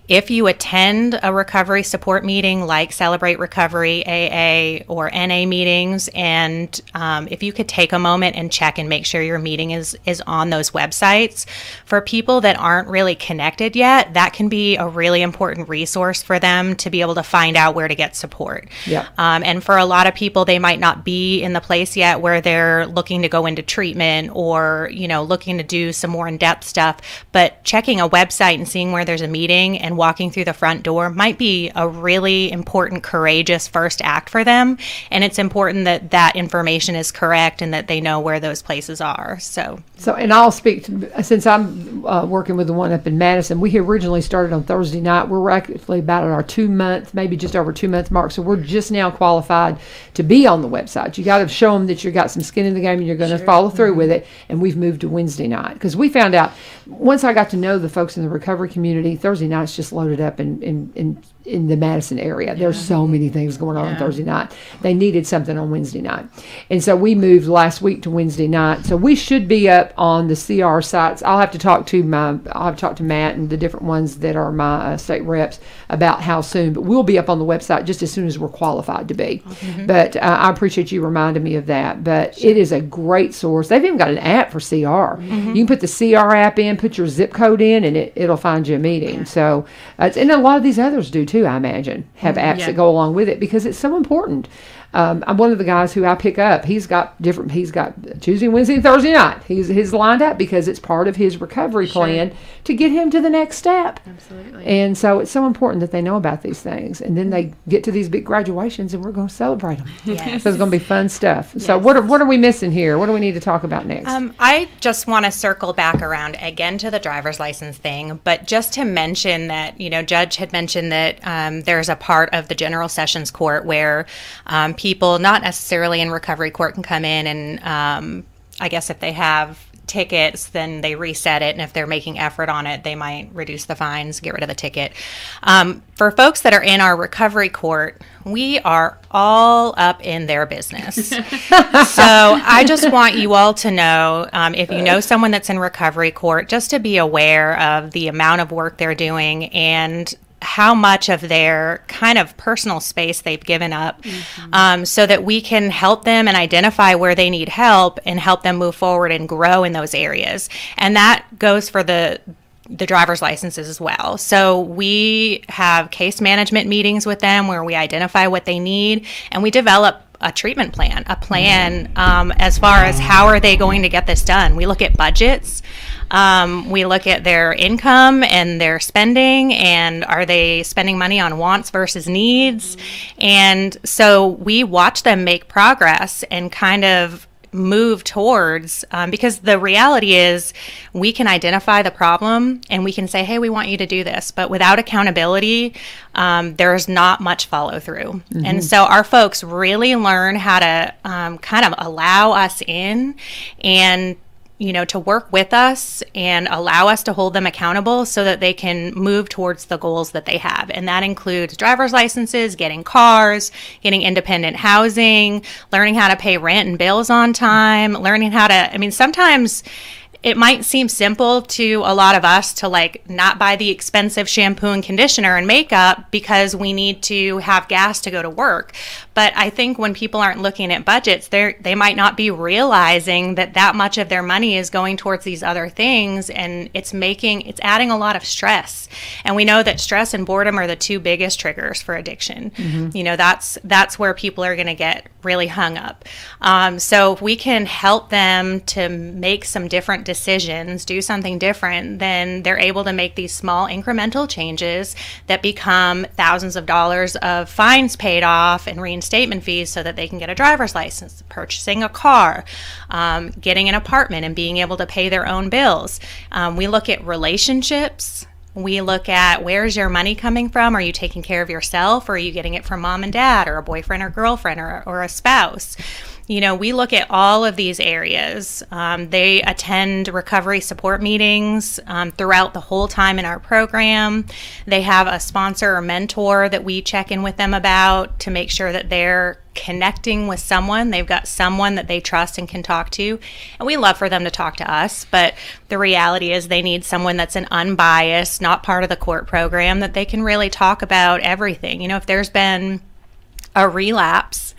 If you attend a recovery support meeting like Celebrate Recovery, AA, or NA meetings, and if you could take a moment and check and make sure your meeting is on those websites. For people that aren't really connected yet, that can be a really important resource for them to be able to find out where to get support. And for a lot of people, they might not be in the place yet where they're looking to go into treatment or, looking to do some more in-depth stuff. But checking a website and seeing where there's a meeting and walking through the front door might be a really important, courageous first act for them. And it's important that that information is correct and that they know where those places are. So and I'll speak to, since I'm working with the one up in Madison, we originally started on Thursday night. We're actually about at our 2 month, maybe just over 2 month mark. So we're just now qualified to be on the website. You got to show them that you got some skin in the game and you're going to follow through with it. And we've moved to Wednesday night because we found out once I got to know the folks in the recovery community, Thursday night's just loaded up in the Madison area. There's so many things going on Thursday night. They needed something on Wednesday night. And so we moved last week to Wednesday night. So we should be up on the CR sites. I'll have to talk to Matt and the different ones that are my state reps about how soon, but we'll be up on the website just as soon as we're qualified to be. But I appreciate you reminding me of that. But it is a great source. They've even got an app for CR. You can put the CR app in, put your zip code in, and it'll find you a meeting. So, and a lot of these others do too, I imagine, have apps that go along with it because it's so important. I'm one of the guys who I pick up. He's got Tuesday, Wednesday, and Thursday night. He's lined up because it's part of his recovery plan to get him to the next step. Absolutely. And so it's so important that they know about these things. And then they get to these big graduations and we're going to celebrate them. Yes. So it's going to be fun stuff. Yes. So what are we missing here? What do we need to talk about next? I just want to circle back around again to the driver's license thing, but just to mention that, Judge had mentioned that there's a part of the General Sessions Court where people, not necessarily in recovery court, can come in and I guess if they have tickets, then they reset it, and if they're making effort on it, they might reduce the fines, get rid of the ticket. For folks that are in our recovery court, we are all up in their business. So I just want you all to know, if you know someone that's in recovery court, just to be aware of the amount of work they're doing and how much of their kind of personal space they've given up, so that we can help them and identify where they need help and help them move forward and grow in those areas. And that goes for the driver's licenses as well. So we have case management meetings with them where we identify what they need, and we develop a treatment plan, as far as how are they going to get this done. We look at budgets. We look at their income and their spending, and are they spending money on wants versus needs? And so we watch them make progress and kind of move towards, because the reality is we can identify the problem and we can say, hey, we want you to do this, but without accountability, there's not much follow through. And so our folks really learn how to kind of allow us in and to work with us and allow us to hold them accountable so that they can move towards the goals that they have. And that includes driver's licenses, getting cars, getting independent housing, learning how to pay rent and bills on time, learning how to, sometimes it might seem simple to a lot of us to not buy the expensive shampoo and conditioner and makeup because we need to have gas to go to work. But I think when people aren't looking at budgets, they might not be realizing that much of their money is going towards these other things, and it's adding a lot of stress. And we know that stress and boredom are the two biggest triggers for addiction. That's where people are going to get really hung up. So if we can help them to make some different decisions, do something different, then they're able to make these small incremental changes that become thousands of dollars of fines paid off and reinstatement fees so that they can get a driver's license, purchasing a car, getting an apartment, and being able to pay their own bills. We look at relationships. We look at, where's your money coming from? Are you taking care of yourself, or are you getting it from mom and dad, or a boyfriend or girlfriend, or a spouse? We look at all of these areas. They attend recovery support meetings throughout the whole time in our program. They have a sponsor or mentor that we check in with them about to make sure that they're connecting with someone. They've got someone that they trust and can talk to. And we love for them to talk to us, but the reality is they need someone that's an unbiased, not part of the court program, that they can really talk about everything. If there's been a relapse,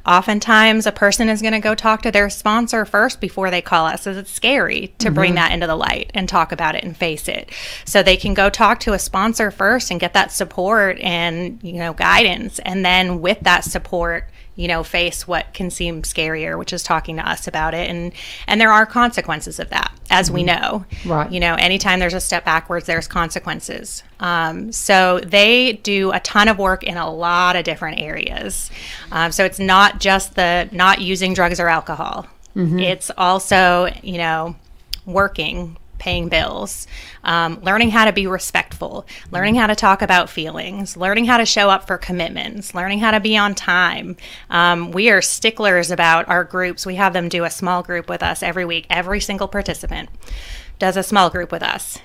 oftentimes a person is going to go talk to their sponsor first before they call us, because it's scary to bring that into the light and talk about it and face it. So they can go talk to a sponsor first and get that support and guidance, and then with that support face what can seem scarier, which is talking to us about it. And there are consequences of that, as we know. Right. Anytime there's a step backwards, there's consequences. So they do a ton of work in a lot of different areas. So it's not just the not using drugs or alcohol. It's also, working, paying bills, learning how to be respectful, learning how to talk about feelings, learning how to show up for commitments, learning how to be on time. We are sticklers about our groups. We have them do a small group with us every week. Every single participant does a small group with us.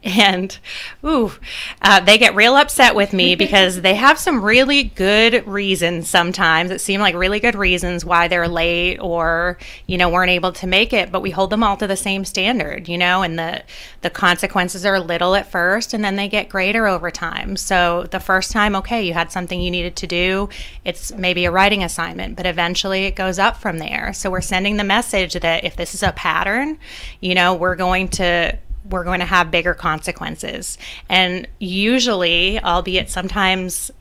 And they get real upset with me because they have some really good reasons sometimes. It seem like really good reasons why they're late or, weren't able to make it, but we hold them all to the same standard, and the consequences are little at first and then they get greater over time. So the first time, okay, you had something you needed to do. It's maybe a writing assignment, but eventually it goes up from there. So we're sending the message that if this is a pattern, we're going to have bigger consequences. And usually, albeit sometimes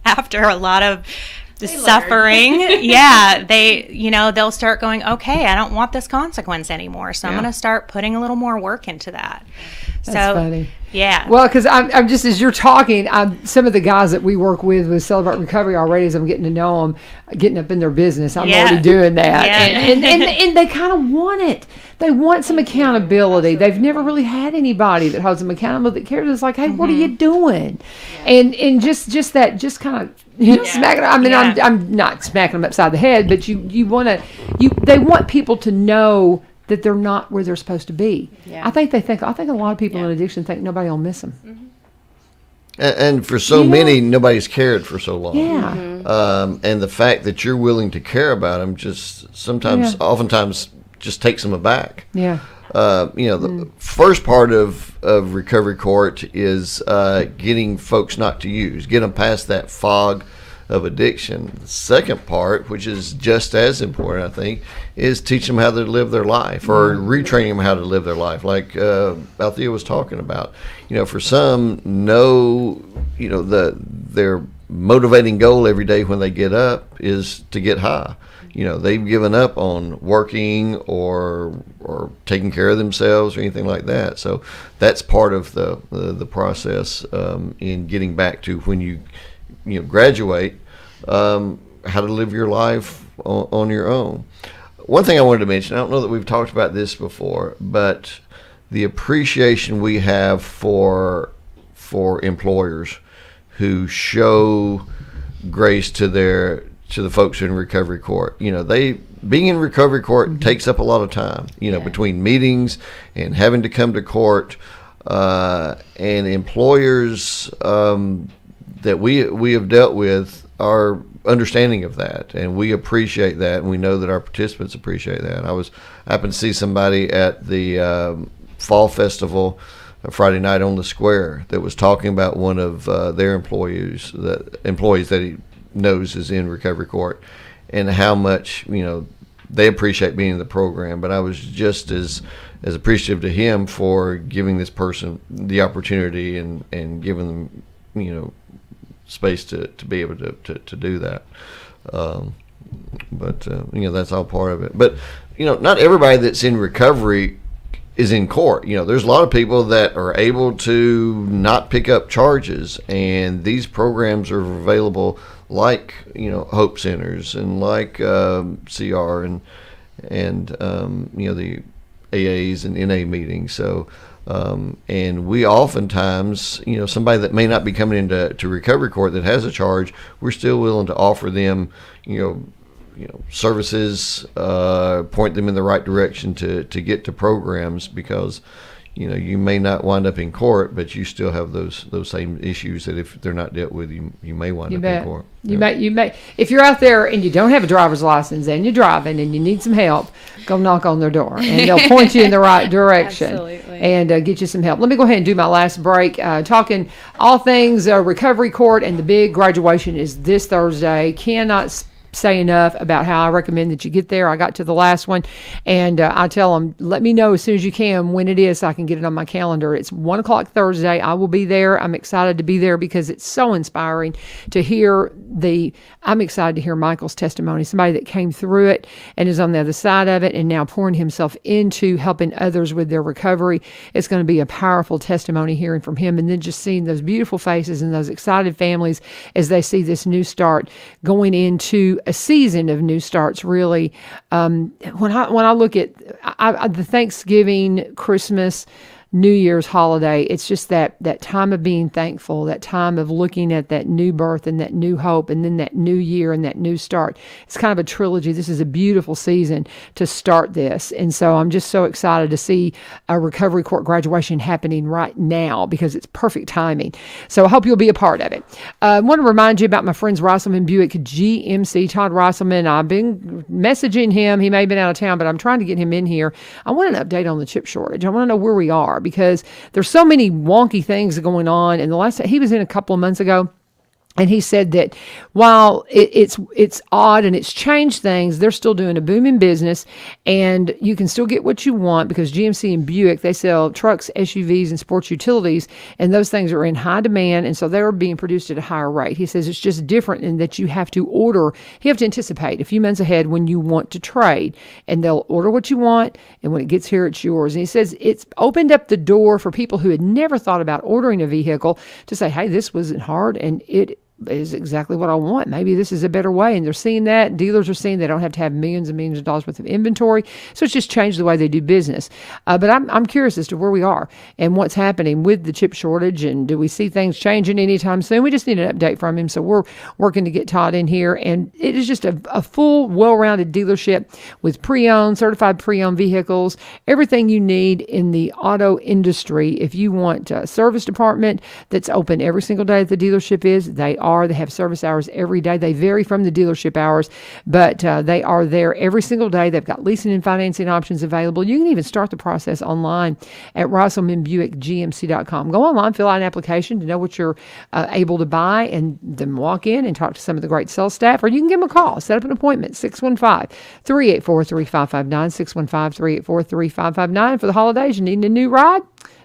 after a lot of suffering, they'll start going, okay, I don't want this consequence anymore. So I'm going to start putting a little more work into that. That's funny. Yeah. Well, because I'm just, as you're talking, some of the guys that we work with Celebrate Recovery already, as I'm getting to know them, getting up in their business, I'm already doing that. Yeah. And they kind of want it. They want some accountability. They've never really had anybody that holds them accountable, that cares. It's like, hey, what are you doing? And just that, just kind of, smacking. I mean, I'm not smacking them upside the head, but they want people to know that they're not where they're supposed to be. Yeah. I think a lot of people in addiction think nobody will miss them. Mm-hmm. And for so many, nobody's cared for so long. Yeah. And the fact that you're willing to care about them just oftentimes just takes them aback. Yeah. The first part of recovery court is getting folks not to use, get them past that fog of addiction. The second part, which is just as important, I think, is teach them how to live their life, or retraining them how to live their life, like Althea was talking about. For some, their motivating goal every day when they get up is to get high. They've given up on working or taking care of themselves or anything like that. So that's part of the process in getting back to when you graduate, how to live your life on your own. One thing I wanted to mention, I don't know that we've talked about this before, but the appreciation we have for employers who show grace to the folks in recovery court. Being in recovery court takes up a lot of time, between meetings and having to come to court, and employers that we have dealt with are understanding of that, and we appreciate that, and we know that our participants appreciate that. I happened to see somebody at the fall festival Friday night on the square that was talking about one of their employees that he knows is in recovery court, and how much they appreciate being in the program. But I was just as appreciative to him for giving this person the opportunity and giving them space to be able to do that. But that's all part of it. But not everybody that's in recovery is in court. There's a lot of people that are able to not pick up charges, and these programs are available, like Hope Centers and like CR and the AAs and NA meetings. So and we oftentimes, somebody that may not be coming into recovery court that has a charge, we're still willing to offer them services, point them in the right direction to get to programs, because you may not wind up in court, but you still have those same issues that if they're not dealt with, you may wind up in court. You may if you're out there and you don't have a driver's license and you're driving and you need some help, go knock on their door and they'll point you in the right direction. Absolutely. And get you some help. Let me go ahead and do my last break. Talking all things recovery court, and the big graduation is this Thursday. Cannot say enough about how I recommend that you get there. I got to the last one, and I tell them, let me know as soon as you can when it is so I can get it on my calendar. It's 1 o'clock Thursday. I will be there. I'm excited to be there because it's so inspiring to hear I'm excited to hear Michael's testimony, somebody that came through it and is on the other side of it and now pouring himself into helping others with their recovery. It's going to be a powerful testimony hearing from him, and then just seeing those beautiful faces and those excited families as they see this new start going into a season of new starts. Really, when I look at the Thanksgiving, Christmas, New Year's holiday, it's just that time of being thankful, that time of looking at that new birth and that new hope, and then that new year and that new start. It's kind of a trilogy. This is a beautiful season to start this. And so I'm just so excited to see a recovery court graduation happening right now, because it's perfect timing. So I hope you'll be a part of it. I want to remind you about my friends Reiselman Buick GMC, Todd Reiselman. I've been messaging him. He may have been out of town, but I'm trying to get him in here. I want an update on the chip shortage. I want to know where we are, because there's so many wonky things going on. And the last time he was in a couple of months ago, and he said that while it's odd and it's changed things, they're still doing a booming business, and you can still get what you want, because GMC and Buick, they sell trucks, SUVs, and sports utilities, and those things are in high demand, and so they're being produced at a higher rate. He says it's just different in that you have to order, you have to anticipate a few months ahead when you want to trade, and they'll order what you want, and when it gets here, it's yours. And he says it's opened up the door for people who had never thought about ordering a vehicle to say, hey, this wasn't hard, and it is exactly what I want. Maybe this is a better way. And they're seeing that. Dealers are seeing they don't have to have millions and millions of dollars worth of inventory. So it's just changed the way they do business. But I'm curious as to where we are and what's happening with the chip shortage. And do we see things changing anytime soon? We just need an update from him. So we're working to get Todd in here. And it is just a full, well-rounded dealership with certified pre-owned vehicles, everything you need in the auto industry. If you want a service department that's open every single day that the dealership is, they have service hours every day. They vary from the dealership hours, but they are there every single day. They've got leasing and financing options available. You can even start the process online at RussellmanBuickGMC.com. Go online, fill out an application to know what you're able to buy, and then walk in and talk to some of the great sales staff, or you can give them a call, set up an appointment, 615-384-3559, 615-384-3559. For the holidays, you need a new ride?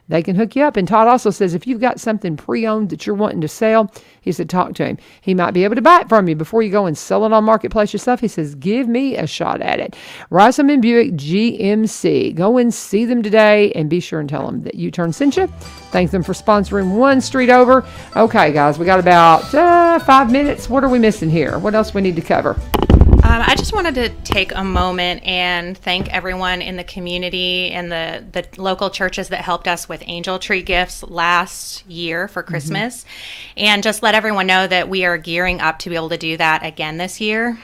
They can hook you up. And Todd also says if you've got something pre-owned that you're wanting to sell, he said talk to him. He might be able to buy it from you before you go and sell it on Marketplace yourself. He says give me a shot at it. Russellman Buick GMC. Go and see them today and be sure and tell them that U-Turn sent you. Thank them for sponsoring one street over. Okay, guys, we got about 5 minutes. What are we missing here? What else we need to cover? I just wanted to take a moment and thank everyone in the community and the local churches that helped us with angel tree gifts last year for Christmas, and just let everyone know that we are gearing up to be able to do that again this year.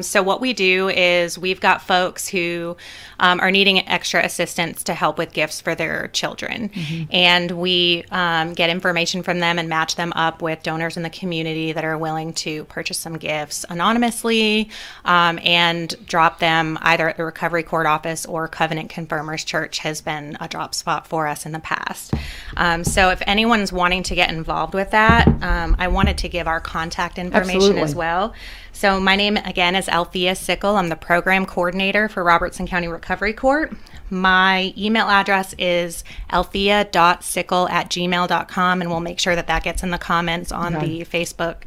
So what we do is we've got folks who are needing extra assistance to help with gifts for their children. And we get information from them and match them up with donors in the community that are willing to purchase some gifts anonymously and drop them either at the Recovery Court office or Covenant Confirmers Church has been a drop spot for us in the past. So if anyone's wanting to get involved with that, I wanted to give our contact information as well. So my name, again, is Althea Sickle. I'm the program coordinator for Robertson County Recovery Court. My email address is althea.sickle@gmail.com, and we'll make sure that gets in the comments on the Facebook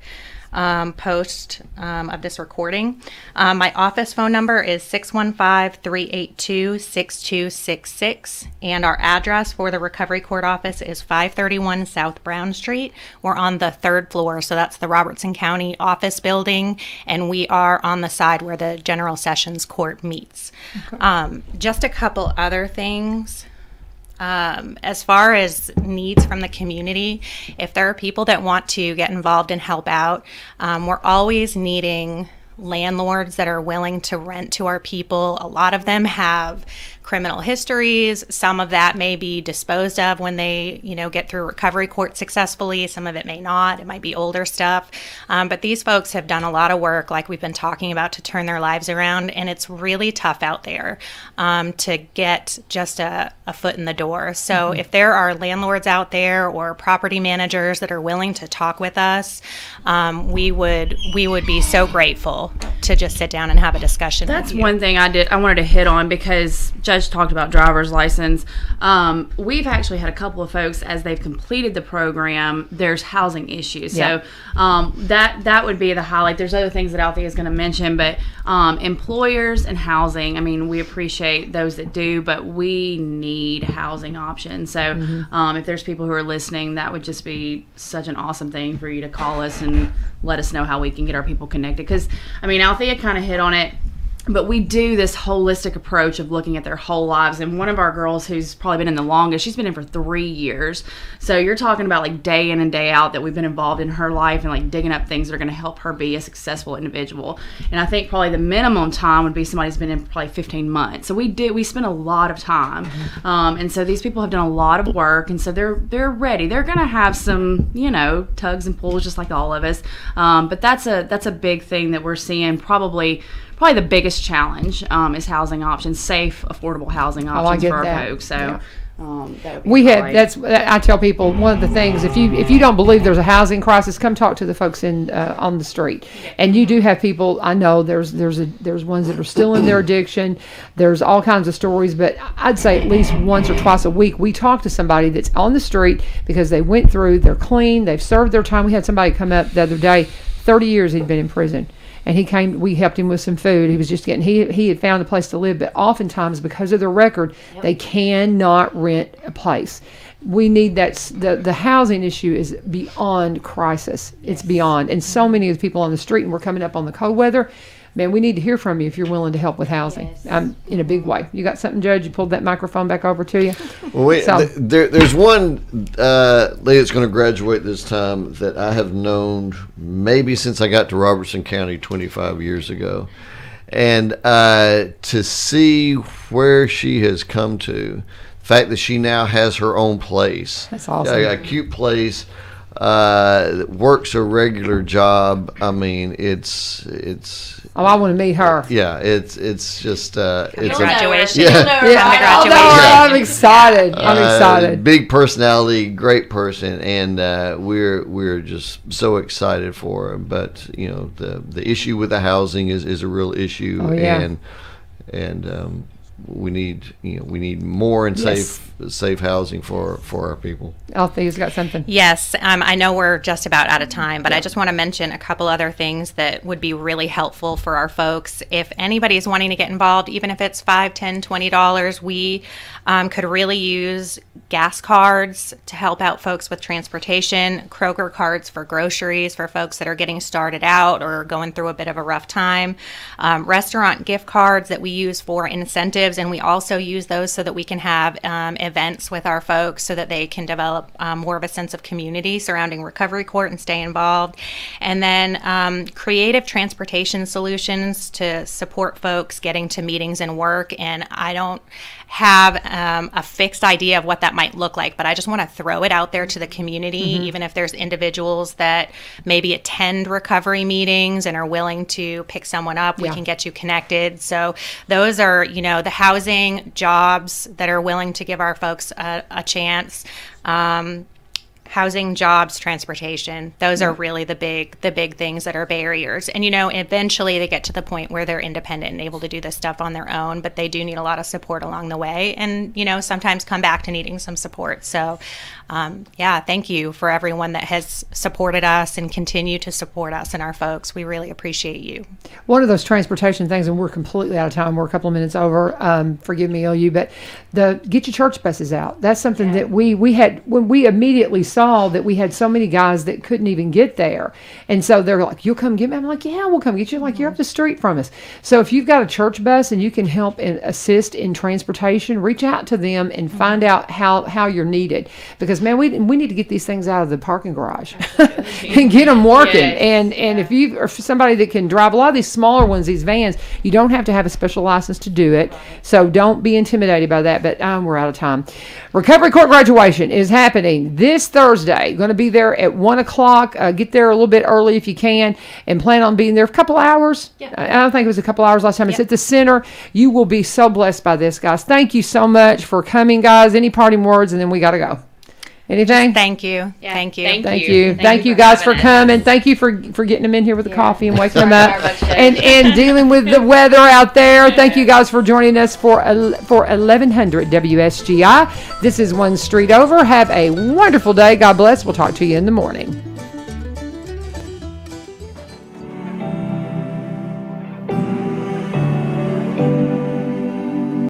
post of this recording. My office phone number is 615-382-6266, and our address for the Recovery Court office is 531 South Brown Street. We're on the 3rd floor, so that's the Robertson County office building, and we are on the side where the General Sessions Court meets. Okay. Just a couple other things. As far as needs from the community, if there are people that want to get involved and help out, we're always needing landlords that are willing to rent to our people. A lot of them have criminal histories. Some of that may be disposed of when they, get through recovery court successfully. Some of it may not. It might be older stuff. But these folks have done a lot of work, like we've been talking about, to turn their lives around. And it's really tough out there to get just a foot in the door. So if there are landlords out there or property managers that are willing to talk with us, we would be so grateful to just sit down and have a discussion. That's one thing I wanted to hit on, because Judge talked about driver's license. We've actually had a couple of folks, as they've completed the program, there's housing issues. Yeah. So that would be the highlight. There's other things that Althea is going to mention, but employers and housing, I mean, we appreciate those that do, but we need housing options. So if there's people who are listening, that would just be such an awesome thing for you to call us and let us know how we can get our people connected. Because, I mean, Althea kind of hit on it, but we do this holistic approach of looking at their whole lives. And one of our girls who's probably been in the longest, she's been in for 3 years. So you're talking about like day in and day out that we've been involved in her life and like digging up things that are going to help her be a successful individual. And I think probably the minimum time would be somebody who's been in for probably 15 months. So we spend a lot of time. And so these people have done a lot of work, and so they're ready. They're going to have some, tugs and pulls just like all of us. But that's a big thing that we're seeing. Probably the biggest challenge is housing options, safe, affordable housing options for our folks. So that would be I tell people, one of the things, if you don't believe there's a housing crisis, come talk to the folks on the street. And you do have people, I know there's ones that are still in their addiction. There's all kinds of stories, but I'd say at least once or twice a week we talk to somebody that's on the street because they went through, they're clean, they've served their time. We had somebody come up the other day, 30 years he'd been in prison. And we helped him with some food. He was just he had found a place to live, but oftentimes because of their record, they cannot rent a place. we need that. The housing issue is beyond crisis. It's beyond. And so many of the people on the street, and we're coming up on the cold weather. Man, we need to hear from you if you're willing to help with housing in a big way. You got something, Judge? You pulled that microphone back over to you. Well, there's one lady that's going to graduate this time that I have known maybe since I got to Robertson County 25 years ago. And to see where she has come to, the fact that she now has her own place. That's awesome. A cute place. Works a regular job. I mean, it's. Oh, I want to meet her. Yeah, it's just it's graduation. Yeah. Graduation. I'm excited. I'm excited. Big personality, great person, and we're just so excited for her. But the issue with the housing is a real issue, and we need more and safe housing for our people. Althea's got something. Yes, I know we're just about out of time, but I just want to mention a couple other things that would be really helpful for our folks. If anybody's wanting to get involved, even if it's $5, $10, $20, we could really use gas cards to help out folks with transportation, Kroger cards for groceries for folks that are getting started out or going through a bit of a rough time, restaurant gift cards that we use for incentives, and we also use those so that we can have events with our folks so that they can develop more of a sense of community surrounding recovery court and stay involved. And then creative transportation solutions to support folks getting to meetings and work. And I don't have a fixed idea of what that might look like, but I just want to throw it out there to the community, even if there's individuals that maybe attend recovery meetings and are willing to pick someone up, we can get you connected. So those are, the housing, jobs that are willing to give our folks a chance. Housing, jobs, transportation. Those are really the big things that are barriers. And, eventually they get to the point where they're independent and able to do this stuff on their own, but they do need a lot of support along the way and, sometimes come back to needing some support. So, thank you for everyone that has supported us and continue to support us and our folks. We really appreciate you. One of those transportation things, and we're completely out of time. We're a couple of minutes over. Forgive me, OU, but get your church buses out. That's something that we had when we immediately saw that we had so many guys that couldn't even get there. And so they're like, you'll come get me? I'm like, yeah, we'll come get you. Like, you're up the street from us. So if you've got a church bus and you can help and assist in transportation, reach out to them and find out how you're needed. Because, man, we need to get these things out of the parking garage and get them working. And if you are somebody that can drive a lot of these smaller ones, these vans, you don't have to have a special license to do it. So don't be intimidated by that. But we're out of time. Recovery Court graduation is happening this Thursday. Going to be there at 1 o'clock. Get there a little bit early if you can, and plan on being there for a couple hours. I don't think it was a couple hours last time. It's at the center. You will be so blessed by this, guys. Thank you so much for coming, guys. Any parting words, and then we got to go. Anything? Thank you. Yeah. Thank you. Thank you guys for coming. Thank you for getting them in here with the coffee and waking them up and dealing with the weather out there. Thank you guys for joining us for 1100 WSGI. This is One Street Over. Have a wonderful day. God bless. We'll talk to you in the morning.